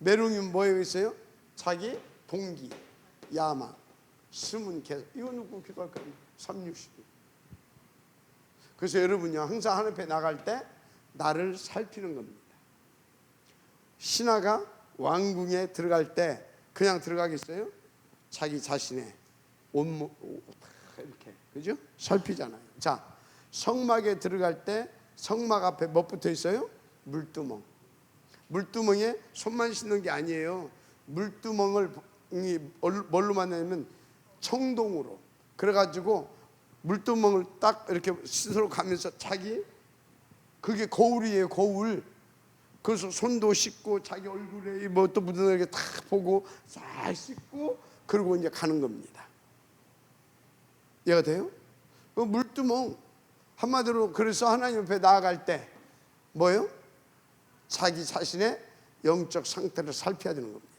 메롱이면 뭐에 있어요? 자기 동기, 야망, 숨은 계속. 이거 누구 기도할 거예요? 360. 그래서 여러분요, 항상 하나님 앞에 나갈 때 나를 살피는 겁니다. 신하가 왕궁에 들어갈 때 그냥 들어가겠어요? 자기 자신의 온몸 이렇게, 그죠? 살피잖아요. 자, 성막에 들어갈 때 성막 앞에 뭐 붙어 있어요? 물두멍. 물두멍에 손만 씻는 게 아니에요. 물두멍을 뭘로 만나냐면 청동으로. 그래가지고 물두멍을 딱 이렇게 스스로 가면서 자기, 그게 거울이에요, 거울. 그래서 손도 씻고 자기 얼굴에 뭐 또 묻은 게 다 보고 싹 씻고 그러고 이제 가는 겁니다. 이해가 돼요? 그 물두멍, 한마디로 그래서 하나님 앞에 나아갈 때 뭐예요? 자기 자신의 영적 상태를 살펴야 되는 겁니다.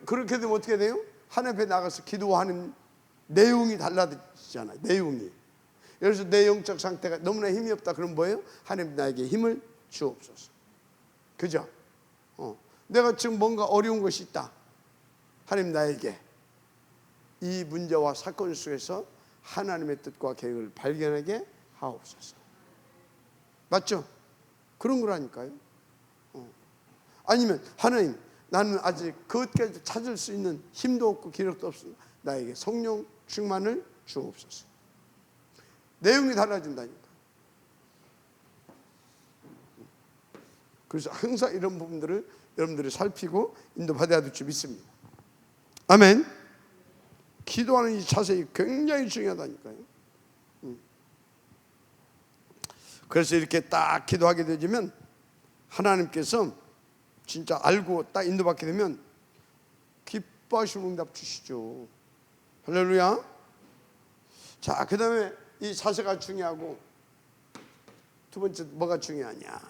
그렇게 되면 어떻게 돼요? 하나님 앞에 나가서 기도하는 내용이 달라지잖아요. 내용이. 그래서 내 영적 상태가 너무나 힘이 없다. 그럼 뭐예요? 하나님 나에게 힘을 주옵소서. 그죠? 내가 지금 뭔가 어려운 것이 있다. 하나님 나에게 이 문제와 사건 속에서 하나님의 뜻과 계획을 발견하게 하옵소서. 맞죠? 그런 거라니까요. 아니면 하나님, 나는 아직 그것까지 찾을 수 있는 힘도 없고 기력도 없으니 나에게 성령 충만을 주옵소서. 내용이 달라진다니까. 그래서 항상 이런 부분들을 여러분들이 살피고 인도받아야 될 줄 믿습니다. 아멘. 기도하는 이 자세 굉장히 중요하다니까요. 그래서 이렇게 딱 기도하게 되면 하나님께서 진짜 알고 딱 인도받게 되면 기뻐하시는 응답 주시죠. 할렐루야. 자, 그 다음에 이 자세가 중요하고 두 번째 뭐가 중요하냐?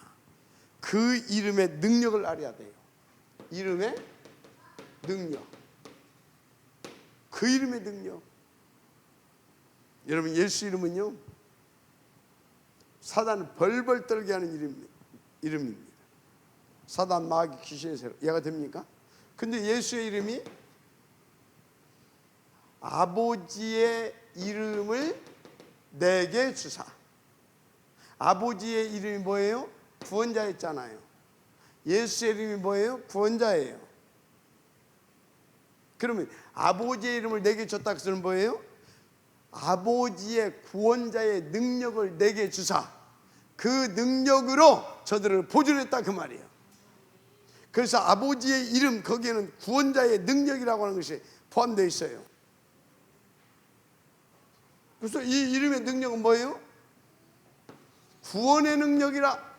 그 이름의 능력을 알아야 돼요. 이름의 능력. 그 이름의 능력. 여러분, 예수 이름은요, 사단을 벌벌 떨게 하는 이름입니다. 사단, 마귀, 귀신의 세력. 이해가 됩니까? 근데 예수의 이름이 아버지의 이름을 내게 주사. 아버지의 이름이 뭐예요? 구원자였잖아요. 예수의 이름이 뭐예요? 구원자예요. 그러면 아버지의 이름을 내게 줬다. 그것은 뭐예요? 아버지의 구원자의 능력을 내게 주사. 그 능력으로 저들을 보존했다, 그 말이에요. 그래서 아버지의 이름, 거기에는 구원자의 능력이라고 하는 것이 포함되어 있어요. 그래서 이 이름의 능력은 뭐예요? 구원의 능력이라.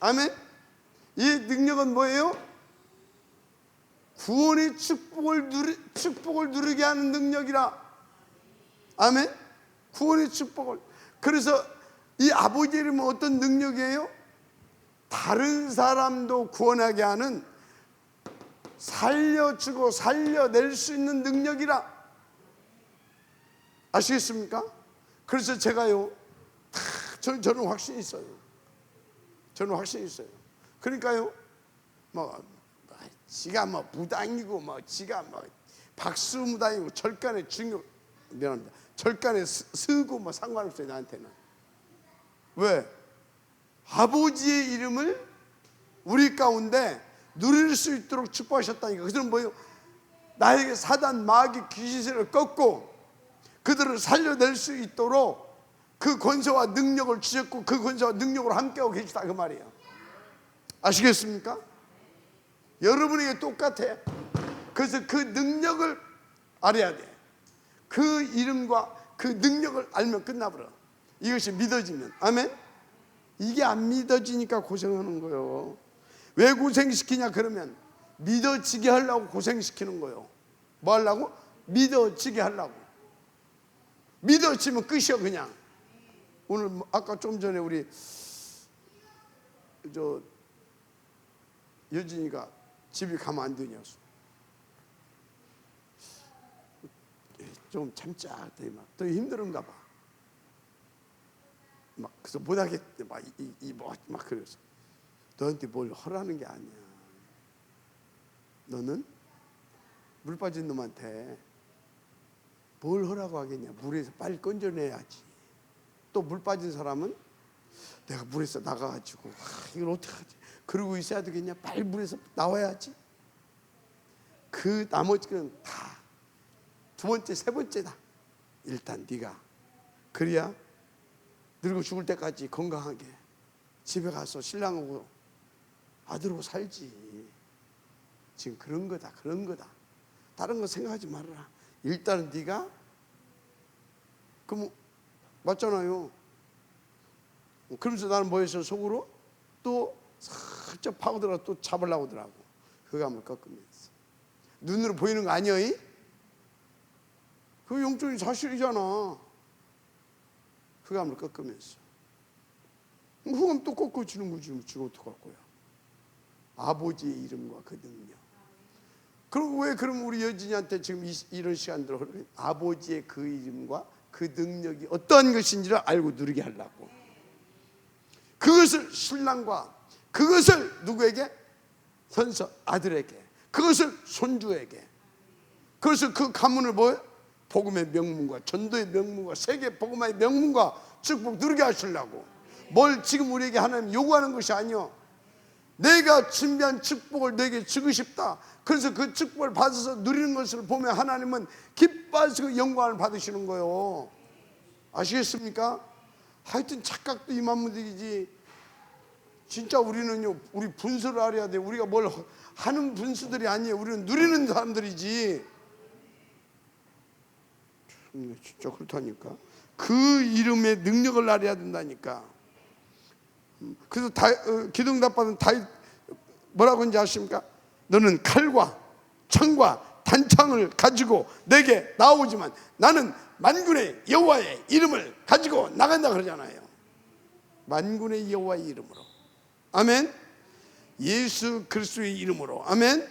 아멘. 이 능력은 뭐예요? 구원의 축복을 누리게 하는 능력이라. 아멘. 구원의 축복을. 그래서 이 아버지 이름은 어떤 능력이에요? 다른 사람도 구원하게 하는, 살려주고 살려낼 수 있는 능력이라. 아시겠습니까? 그래서 제가요, 저는 확신이 있어요. 저는 확신이 있어요. 그러니까요, 지가 무당이고, 지가 박수 무당이고, 절간에 미안합니다. 절간에 쓰고 상관없어요, 나한테는. 왜? 아버지의 이름을 우리 가운데 누릴 수 있도록 축복하셨다니까. 그들은 뭐예요? 나에게 사단, 마귀, 귀신을 꺾고 그들을 살려낼 수 있도록 그 권세와 능력을 주셨고 그 권세와 능력으로 함께하고 계시다 그 말이에요. 아시겠습니까? 여러분에게 똑같아. 그래서 그 능력을 알아야 돼. 그 이름과 그 능력을 알면 끝나버려. 이것이 믿어지면. 아멘. 이게 안 믿어지니까 고생하는 거예요. 왜 고생시키냐 그러면 믿어지게 하려고 고생시키는 거예요. 뭐 하려고? 믿어지게 하려고. 믿어지면 끝이야 그냥. 오늘 아까 좀 전에 우리 여진이가 집에 가면 안 되냐서 좀 참자 했더니 막 더 힘들은가 봐. 막 그래서 못하겠대 막 그래서 너한테 뭘 허라는 게 아니야. 너는 물 빠진 놈한테 뭘 하라고 하겠냐. 물에서 빨리 건져내야지. 또 물 빠진 사람은 내가 물에서 나가가지고 이걸 어떡하지 그러고 있어야 되겠냐. 빨리 물에서 나와야지. 그 나머지는 다 두 번째 세 번째다. 일단 네가 그래야 늙어 죽을 때까지 건강하게 집에 가서 신랑하고 아들하고 살지. 지금 그런 거다. 다른 거 생각하지 말아라. 일단은 네가 그럼 맞잖아요. 그러면서 나는 뭐 했어? 속으로 또 살짝 파고들어 또 잡으려고 하더라고. 그거 한번 꺾으면서 눈으로 보이는 거 아니야? 그 영적인 사실이잖아. 그거 한번 꺾으면서 그건 또 꺾어주는 거지. 지금 어떡할 거야. 아버지의 이름과 그 능력. 그리고 왜 그럼 우리 여진이한테 지금 이런 시간들 흐르는 아버지의 그 이름과 그 능력이 어떠한 것인지를 알고 누리게 하려고. 그것을 신랑과 그것을 누구에게? 선서 아들에게. 그것을 손주에게. 그것을 그 가문을 뭐예요? 복음의 명문과 전도의 명문과 세계 복음의 명문과 축복 누리게 하시려고. 뭘 지금 우리에게 하나님 요구하는 것이 아니요. 내가 준비한 축복을 내게 주고 싶다. 그래서 그 축복을 받아서 누리는 것을 보면 하나님은 기뻐하시고 그 영광을 받으시는 거예요. 아시겠습니까? 하여튼 착각도 이만무득이지. 진짜 우리는요, 우리 분수를 알아야 돼. 우리가 뭘 하는 분수들이 아니에요. 우리는 누리는 사람들이지. 진짜 그렇다니까. 그 이름의 능력을 알아야 된다니까. 그래서 기둥답 받은 다윗 뭐라고 하는지 아십니까? 너는 칼과 창과 단창을 가지고 내게 나오지만 나는 만군의 여호와의 이름을 가지고 나간다 그러잖아요. 만군의 여호와의 이름으로. 아멘. 예수 그리스도의 이름으로. 아멘.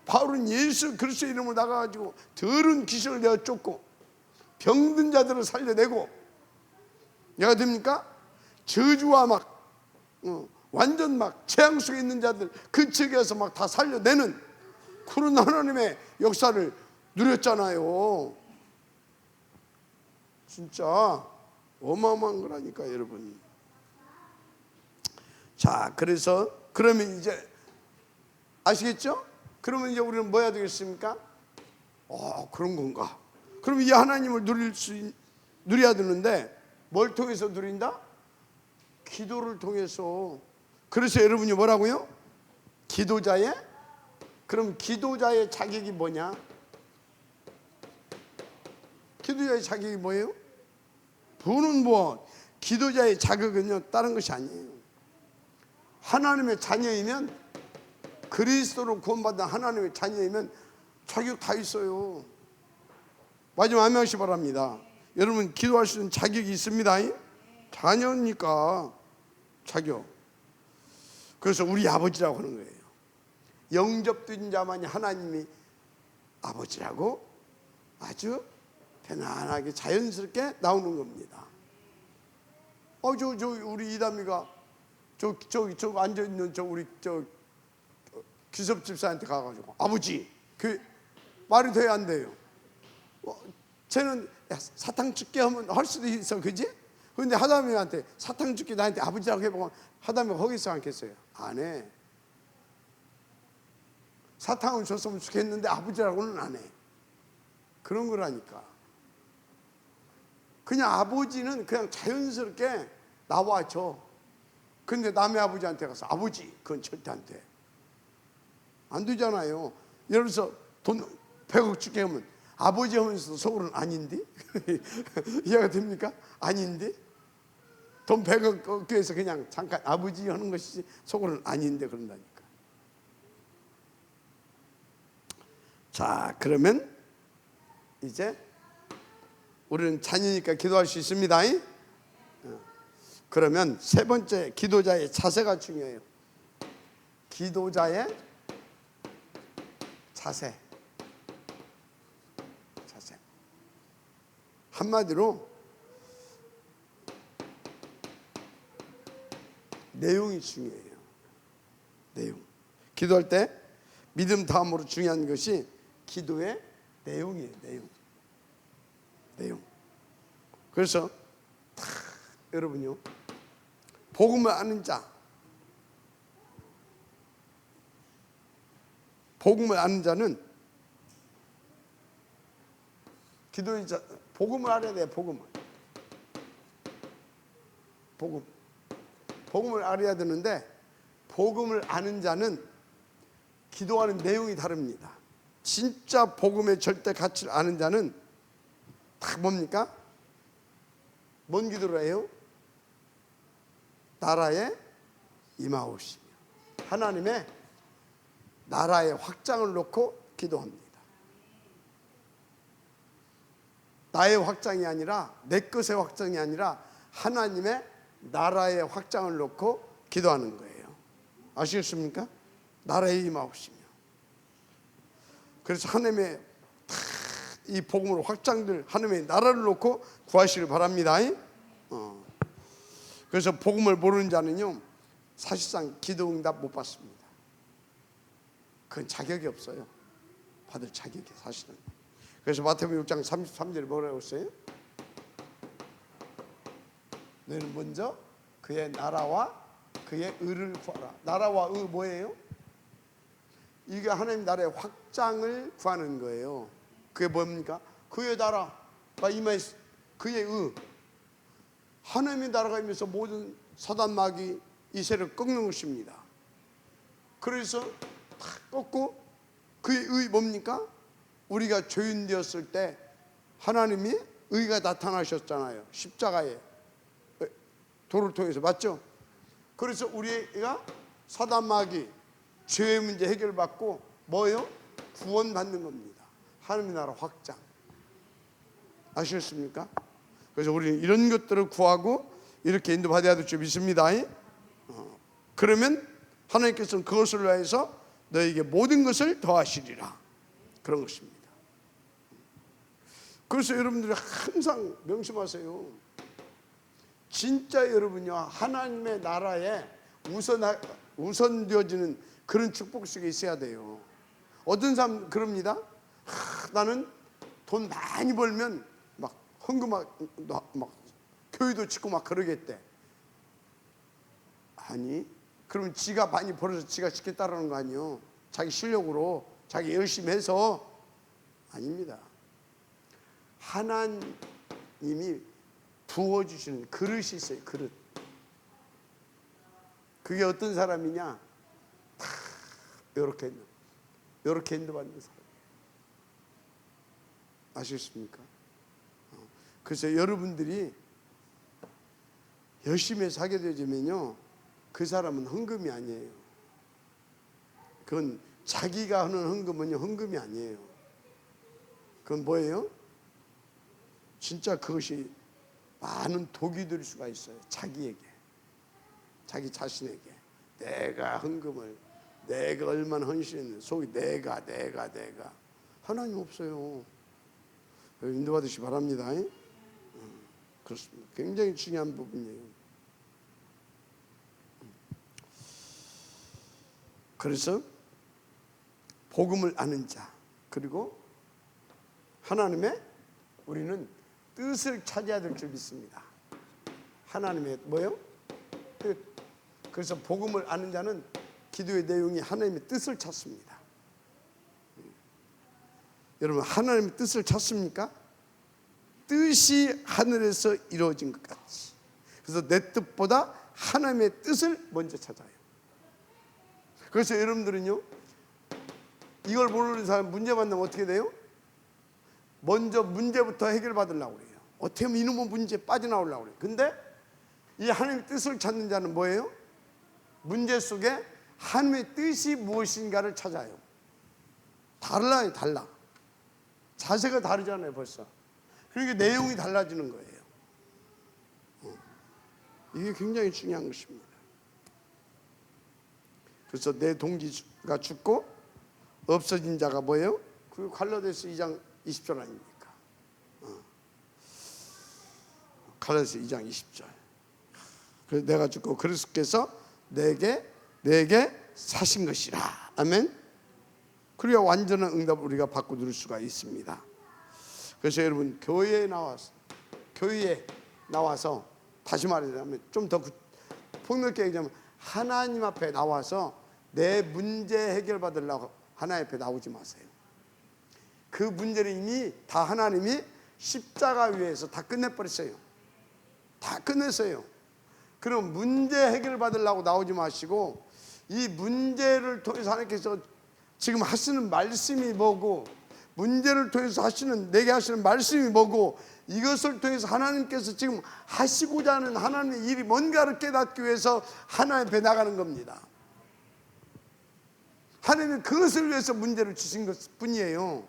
바울은 예수 그리스도의 이름으로 나가가지고 더러운 귀신을 내어 쫓고 병든 자들을 살려내고, 내가 됩니까? 저주와 막 완전 막 재앙 속에 있는 자들 그 지역에서 막 다 살려내는 그런 하나님의 역사를 누렸잖아요. 진짜 어마어마한 거라니까 여러분. 자, 그래서 그러면 이제 아시겠죠? 그러면 이제 우리는 뭐 해야 되겠습니까? 그런 건가? 그럼 이 하나님을 누려야 되는데 뭘 통해서 누린다? 기도를 통해서. 그래서 여러분이 뭐라고요? 기도자의? 그럼 기도자의 자격이 뭐냐? 기도자의 자격이 뭐예요? 부는 뭐 기도자의 자격은요 다른 것이 아니에요. 하나님의 자녀이면, 그리스도로 구원받은 하나님의 자녀이면 자격 다 있어요. 마지막 한 명씩 바랍니다. 여러분 기도할 수 있는 자격이 있습니다. 자녀니까 자격. 그래서 우리 아버지라고 하는 거예요. 영접된 자만이 하나님이 아버지라고 아주 편안하게 자연스럽게 나오는 겁니다. 우리 이담이가 저 앉아 있는 우리 기섭 집사한테 가가지고 아버지, 그 말이 돼야 안 돼요. 쟤는 사탕 줄게 하면 할 수도 있어, 그지? 그런데 하다님한테 사탕 줄게 나한테 아버지라고 해보면 하다님 거기서 않겠어요? 안 해. 사탕을 줬으면 좋겠는데 아버지라고는 안 해. 그런 거라니까. 그냥 아버지는 그냥 자연스럽게 나와 줘. 근데 남의 아버지한테 가서 아버지 그건 절대 안 돼. 안 되잖아요. 예를 들어서 돈 100억 줄게 하면 아버지 하면서 속으로는 아닌데? 이해가 됩니까? 아닌데? 돈 100억 얻기 위해서 그냥 잠깐 아버지 하는 것이지 속으로는 아닌데 그런다니까. 자, 그러면 이제 우리는 자녀니까 기도할 수 있습니다. 그러면 세 번째, 기도자의 자세가 중요해요. 기도자의 자세. 한마디로 내용이 중요해요. 내용. 기도할 때 믿음 다음으로 중요한 것이 기도의 내용이에요. 내용. 그래서 여러분요, 복음을 아는 자, 복음을 아는 자는 기도의 자, 복음을 알아야 돼요. 복음을 알아야 되는데, 복음을 아는 자는 기도하는 내용이 다릅니다. 진짜 복음의 절대 가치를 아는 자는 다 뭡니까? 뭔 기도를 해요? 나라에 임하옵시며 하나님의 나라의 확장을 놓고 기도합니다. 나의 확장이 아니라, 내 것의 확장이 아니라 하나님의 나라의 확장을 놓고 기도하는 거예요. 아시겠습니까? 나라에 임하옵시며. 그래서 하나님의 이 복음으로 확장될 하나님의 나라를 놓고 구하시길 바랍니다. 그래서 복음을 모르는 자는요, 사실상 기도 응답 못 받습니다. 그건 자격이 없어요. 받을 자격이 사실은. 그래서 마태복음 6장 33절에 뭐라고 했어요? 너희는 먼저 그의 나라와 그의 의를 구하라. 나라와 의 뭐예요? 이게 하나님 나라의 확장을 구하는 거예요. 그게 뭡니까? 그의 나라가 임하였, 그의 의. 하나님의 나라가 임해서 모든 사단 마귀 이 세를 꺾는 것입니다. 그래서 탁 꺾고 그의 의 뭡니까? 우리가 죄인 되었을 때 하나님이 의가 나타나셨잖아요. 십자가에 도를 통해서, 맞죠? 그래서 우리가 사단 마귀 죄의 문제 해결받고 뭐예요? 구원받는 겁니다. 하나님의 나라 확장. 아시겠습니까? 그래서 우리는 이런 것들을 구하고 이렇게 인도받아야 될 줄 믿습니다. 그러면 하나님께서는 그것을 위해서 너에게 모든 것을 더하시리라. 그런 것입니다. 그래서 여러분들이 항상 명심하세요. 진짜 여러분요, 하나님의 나라에 우선되어지는 그런 축복 속에 있어야 돼요. 어떤 사람 그럽니다. 나는 돈 많이 벌면 막 헌금하고 막 교회도 짓고 막 그러겠대. 아니, 그러면 지가 많이 벌어서 지가 짓겠다라는 거 아니에요. 자기 실력으로 자기 열심히 해서. 아닙니다. 하나님이 부어주시는 그릇이 있어요. 그릇. 그게 어떤 사람이냐? 이렇게 인도받는 사람. 아시겠습니까? 그래서 여러분들이 열심히 해서 하게 되면요, 그 사람은 헌금이 아니에요. 그건 자기가 하는 헌금은요, 헌금이 아니에요. 그건 뭐예요? 진짜 그것이 많은 독이 될 수가 있어요. 자기에게, 자기 자신에게. 내가 헌금을, 내가 얼마나 헌신했는데 속이 내가 하나님 없어요. 인도받으시기 바랍니다. 그렇습니다. 굉장히 중요한 부분이에요. 그래서 복음을 아는 자, 그리고 하나님의 우리는 뜻을 찾아야 될 줄 믿습니다. 하나님의 뭐요? 그래서 복음을 아는 자는 기도의 내용이 하나님의 뜻을 찾습니다. 여러분, 하나님의 뜻을 찾습니까? 뜻이 하늘에서 이루어진 것 같이. 그래서 내 뜻보다 하나님의 뜻을 먼저 찾아요. 그래서 여러분들은요, 이걸 모르는 사람 문제 만나면 어떻게 돼요? 먼저 문제부터 해결받으려고 그래요. 어떻게 하면 이놈의 문제 빠져나오려고 그래요. 근데 이 하나님의 뜻을 찾는 자는 뭐예요? 문제 속에 하나님의 뜻이 무엇인가를 찾아요. 달라요, 달라. 자세가 다르잖아요, 벌써. 그러니까 내용이 달라지는 거예요. 이게 굉장히 중요한 것입니다. 그래서 내 동기가 죽고 없어진 자가 뭐예요? 그 갈라디아서 2장 20절 아닙니까? 갈라디아서 2장 20절. 그래서 내가 죽고 그리스도께서 내게 사신 것이라. 아멘. 그래야 완전한 응답을 우리가 받고 누릴 수가 있습니다. 그래서 여러분, 교회에 나와서 다시 말하자면 좀 더 폭넓게 얘기하면 하나님 앞에 나와서 내 문제 해결 받으려고 하나님 앞에 나오지 마세요. 그 문제를 이미 다 하나님이 십자가 위에서 다 끝내버렸어요. 다 끝냈어요. 그럼 문제 해결 받으려고 나오지 마시고 이 문제를 통해서 하나님께서 지금 하시는 말씀이 뭐고, 문제를 통해서 내게 하시는 말씀이 뭐고, 이것을 통해서 하나님께서 지금 하시고자 하는 하나님의 일이 뭔가를 깨닫기 위해서 하나님 앞에 나가는 겁니다. 하나님은 그것을 위해서 문제를 주신 것 뿐이에요.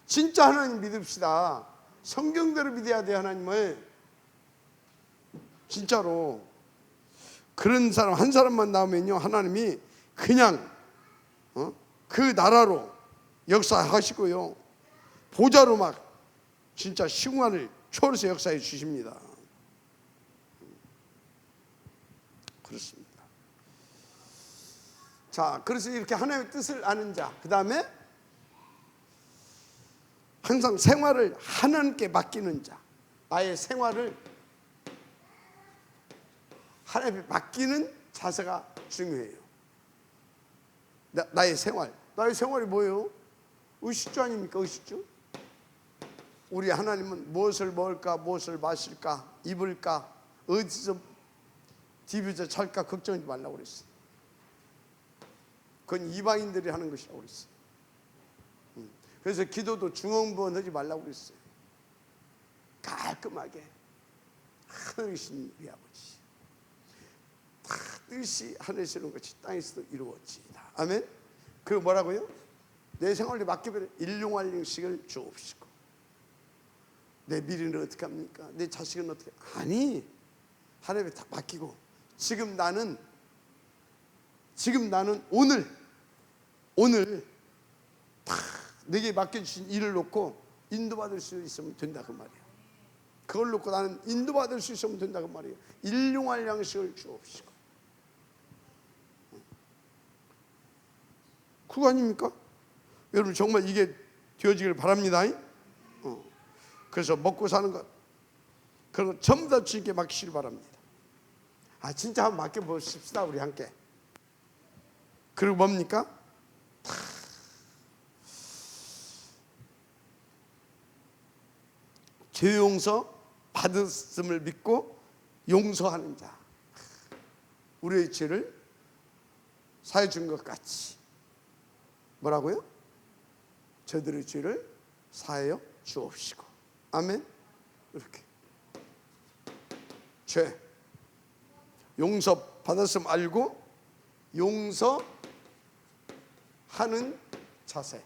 진짜 하나님 믿읍시다. 성경대로 믿어야 돼요, 하나님을. 진짜로. 그런 사람 한 사람만 나오면요, 하나님이 그냥 그 나라로 역사하시고요, 보좌로 막 진짜 시공간을 초월해서 역사해 주십니다. 그렇습니다. 자, 그래서 이렇게 하나님의 뜻을 아는 자, 그 다음에 항상 생활을 하나님께 맡기는 자, 나의 생활을 하나님께 맡기는 자세가 중요해요. 나의 생활이 뭐예요? 의식주 아닙니까? 의식주. 우리 하나님은 무엇을 먹을까, 무엇을 마실까, 입을까, 어디서 디비저 잘까 걱정하지 말라고 그랬어요. 그건 이방인들이 하는 것이라고 그랬어요. 그래서 기도도 중언부언 하지 말라고 그랬어요. 깔끔하게 하늘이신 우리 아버지, 다 뜻이 하늘에서 이룬 것이 땅에서도 이루어지이다. 아멘. 그리고 뭐라고요? 내 생활에 맡기면 일용할 양식을 주옵시고. 내 미래는 어떻게 합니까? 내 자식은 어떻게? 아니, 하나님에 다 맡기고, 지금 나는 오늘 다 내게 맡겨주신 일을 놓고 인도받을 수 있으면 된다, 그 말이에요. 그걸 놓고 나는 인도받을 수 있으면 된다, 그 말이에요. 일용할 양식을 주옵시고. 그거 아닙니까? 여러분, 정말 이게 되어지길 바랍니다. 그래서 먹고 사는 것, 그런 거 전부 다 주님께 맡기시길 바랍니다. 진짜 한번 맡겨보십시다, 우리 함께. 그리고 뭡니까? 죄 용서 받았음을 믿고 용서하는 자, 우리의 죄를 사해 준 것 같이 뭐라고요? 저들의 죄를 사하여 주옵시고. 아멘. 이렇게 죄 용서 받았음 알고 용서하는 자세,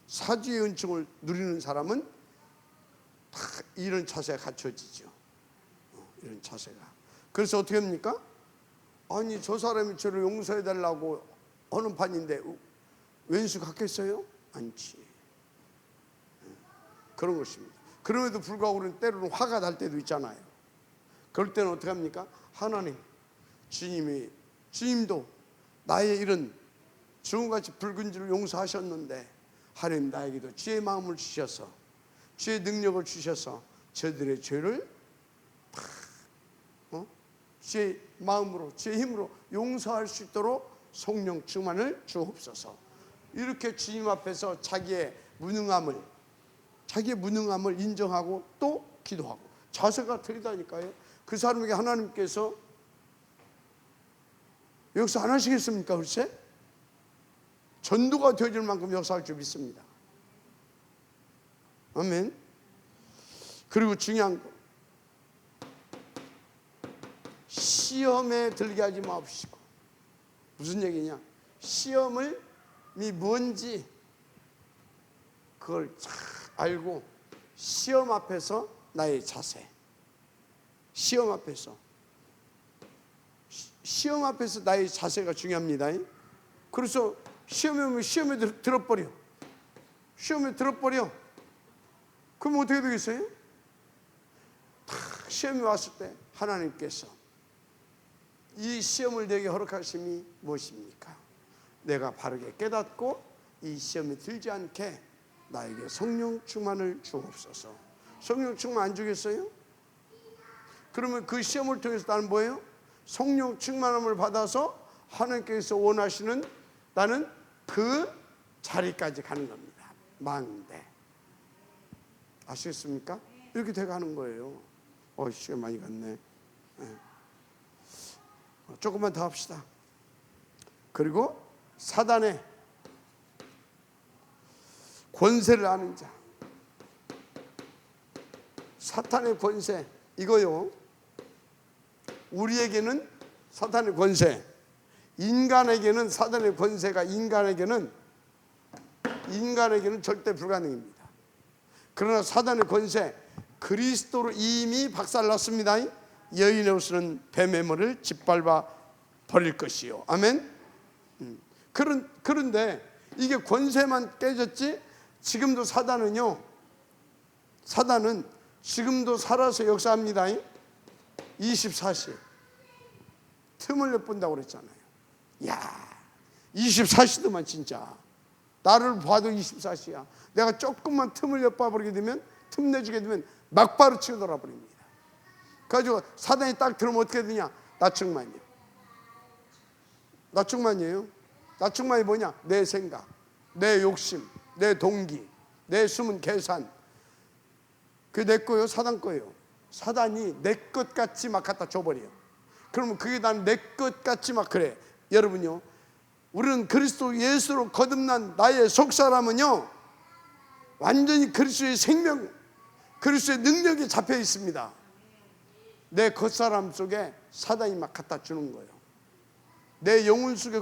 사주의 은총을 누리는 사람은 다 이런 자세가 갖춰지죠. 이런 자세가. 그래서 어떻게 합니까? 아니, 저 사람이 저를 용서해 달라고 하는 판인데 왼수 같겠어요? 않지. 그런 것입니다. 그럼에도 불구하고 때로는 화가 날 때도 있잖아요. 그럴 때는 어떻게 합니까? 하나님, 주님도 나의 이런 주님같이 붉은 줄을 용서하셨는데 하나님, 나에게도 주의 마음을 주셔서 주의 능력을 주셔서 저들의 죄를 다 주의 마음으로, 주의 힘으로 용서할 수 있도록 성령 충만을 주옵소서. 이렇게 주님 앞에서 자기의 무능함을 인정하고 또 기도하고, 자세가 틀리다니까요. 그 사람에게 하나님께서 역사 안 하시겠습니까? 글쎄, 전도가 되어질 만큼 역사할 줄 믿습니다. 아멘. 그리고 중요한 거, 시험에 들게 하지 마옵시고. 무슨 얘기냐? 시험이 뭔지 그걸 잘 알고 시험 앞에서 나의 자세, 시험 앞에서 나의 자세가 중요합니다. 그래서 시험에 오면 시험에 들어버려. 그럼 어떻게 되겠어요? 딱 시험이 왔을 때 하나님께서 이 시험을 내게 허락하심이 무엇입니까? 내가 바르게 깨닫고 이 시험에 들지 않게 나에게 성령 충만을 주옵소서. 성령 충만 안 주겠어요? 그러면 그 시험을 통해서 나는 뭐예요? 성령 충만함을 받아서 하나님께서 원하시는 나는 그 자리까지 가는 겁니다. 망대. 아시겠습니까? 이렇게 돼가는 거예요. 시간 많이 갔네. 조금만 더 합시다. 그리고 사단의 권세를 아는 자, 사탄의 권세, 이거요. 우리에게는 사탄의 권세, 인간에게는 사탄의 권세가 인간에게는 절대 불가능입니다. 그러나 사탄의 권세, 그리스도로 이미 박살났습니다. 여인의 옷은 뱀의 머리를 짓밟아 버릴 것이요. 아멘. 그런데 이게 권세만 깨졌지, 지금도 사단은 지금도 살아서 역사합니다. 24시 틈을 엿본다고 그랬잖아요. 야, 24시도만 진짜 나를 봐도 24시야. 내가 조금만 틈을 엿봐버리게 되면, 틈 내주게 되면 막바로 치고 돌아버립니다. 그래가지고 사단이 딱 들으면 어떻게 되냐? 나충만이에요. 나충만이 뭐냐? 내 생각, 내 욕심, 내 동기, 내 숨은 계산. 그게 내 거예요? 사단 거예요? 사단이 내 것 같이 막 갖다 줘버려요. 그러면 그게 난 내 것 같이 막 그래. 여러분요, 우리는 그리스도 예수로 거듭난 나의 속사람은요, 완전히 그리스도의 생명, 그리스도의 능력이 잡혀 있습니다. 내 겉사람 속에 사단이 막 갖다 주는 거예요. 내 영혼 속에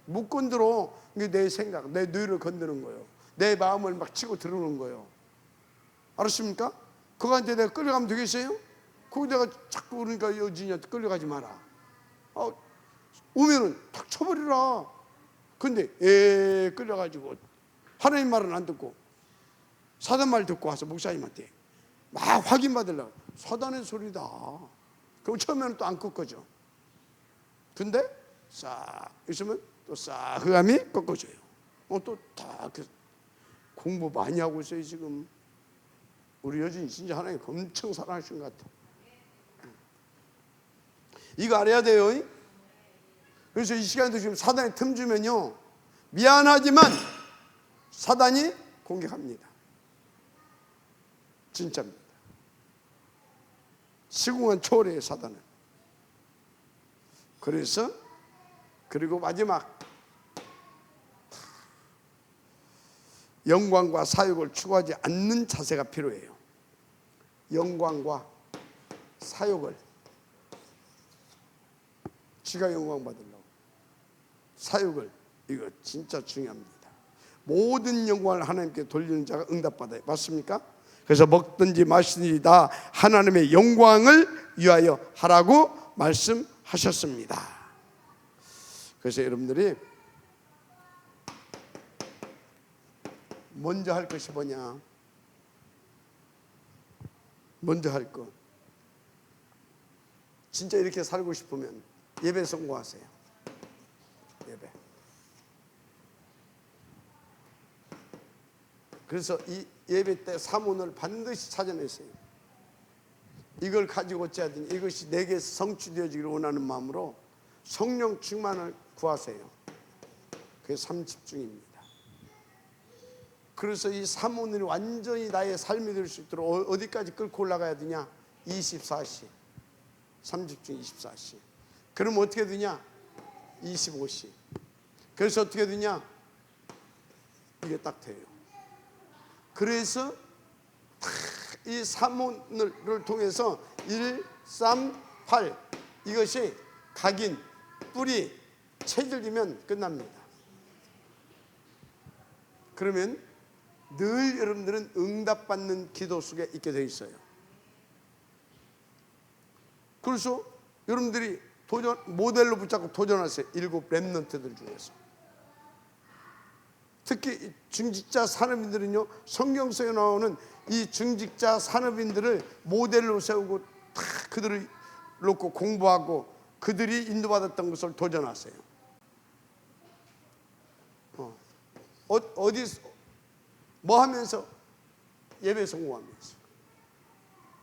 못 건드려. 이게 내 생각, 내 뇌를 건드는 거예요. 내 마음을 막 치고 들어오는 거예요. 알았습니까? 그거한테 내가 끌려가면 되겠어요? 거기 내가 자꾸 그러니까 여진이한테 끌려가지 마라. 오면은 탁 쳐버리라. 근데 끌려가지고 하나님 말은 안 듣고 사단 말 듣고 와서 목사님한테 막 확인받으려고. 사단의 소리다. 그럼 처음에는 또 안 꺾어져. 근데 싹 있으면 또 싹 흑암이 꺾어져요. 또 다 공부 많이 하고 있어요 지금. 우리 여진이 진짜 하나님 엄청 사랑하신 것 같아. 이거 알아야 돼요. 그래서 이 시간에도 지금 사단이 틈 주면요, 미안하지만 사단이 공격합니다. 진짜입니다. 시공간 초월해요 사단은. 그래서 그리고 마지막, 영광과 사욕을 추구하지 않는 자세가 필요해요. 영광과 사욕을, 지가 영광 받으려고 사욕을, 이거 진짜 중요합니다. 모든 영광을 하나님께 돌리는 자가 응답받아요. 맞습니까? 그래서 먹든지 마시든지 다 하나님의 영광을 위하여 하라고 말씀하셨습니다. 그래서 여러분들이 먼저 할 것이 뭐냐? 먼저 할 것, 진짜 이렇게 살고 싶으면 예배 성공하세요. 예배. 그래서 이 예배 때 사문을 반드시 찾아내세요. 이걸 가지고 어찌해야 되냐, 이것이 내게 성취되어지기를 원하는 마음으로 성령 충만을 구하세요. 그게 3집중입니다. 그래서 이 사모늘이 완전히 나의 삶이 될 수 있도록 어디까지 끌고 올라가야 되냐? 24시. 3집중 24시. 그럼 어떻게 되냐? 25시. 그래서 어떻게 되냐? 이게 딱 돼요. 그래서 이 사모늘을 통해서 1, 3, 8 이것이 각인, 뿌리, 체질이면 끝납니다. 그러면 늘 여러분들은 응답받는 기도 속에 있게 되어 있어요. 그래서 여러분들이 모델로 붙잡고 도전하세요. 7 렘넌트들 중에서. 특히 중직자 산업인들은요, 성경 속에 나오는 이 중직자 산업인들을 모델로 세우고 다 그들을 놓고 공부하고 그들이 인도받았던 것을 도전하세요. 어디 뭐 하면서? 예배 성공하면서.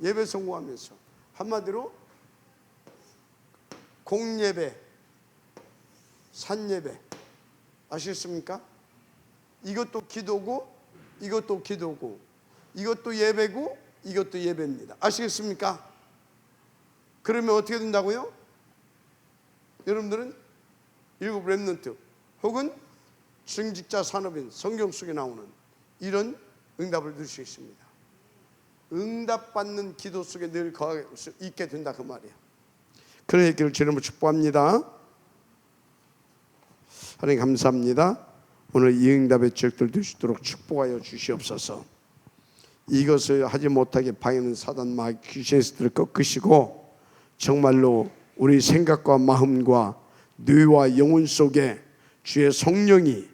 예배 성공하면서. 한마디로 공예배, 산예배. 아시겠습니까? 이것도 기도고 이것도 기도고 이것도 예배고 이것도 예배입니다. 아시겠습니까? 그러면 어떻게 된다고요? 여러분들은 7 렘넌트 혹은 중직자 산업인 성경 속에 나오는 이런 응답을 들 수 있습니다. 응답받는 기도 속에 늘 거할 수 있게 된다 그 말이에요. 그런 얘기를 주님으로 축복합니다. 하나님 감사합니다. 오늘 이 응답의 지역들 될 수 있도록 축복하여 주시옵소서. 이것을 하지 못하게 방해하는 사단 마귀 귀신들을 꺾으시고 정말로 우리 생각과 마음과 뇌와 영혼 속에 주의 성령이,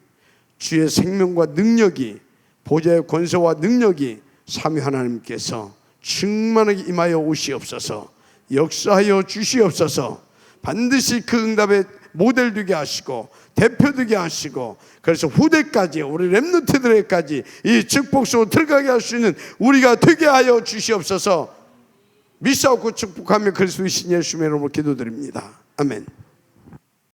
주의 생명과 능력이, 보좌의 권세와 능력이 삼위 하나님께서 충만하게 임하여 오시옵소서. 역사하여 주시옵소서. 반드시 그 응답의 모델 되게 하시고 대표 되게 하시고, 그래서 후대까지 우리 렘넌트들에게까지 이 축복 속으로 들어가게 할 수 있는 우리가 되게 하여 주시옵소서. 믿사옵고 축복하며 그리스도의 신 예수님의 이름으로 기도드립니다. 아멘.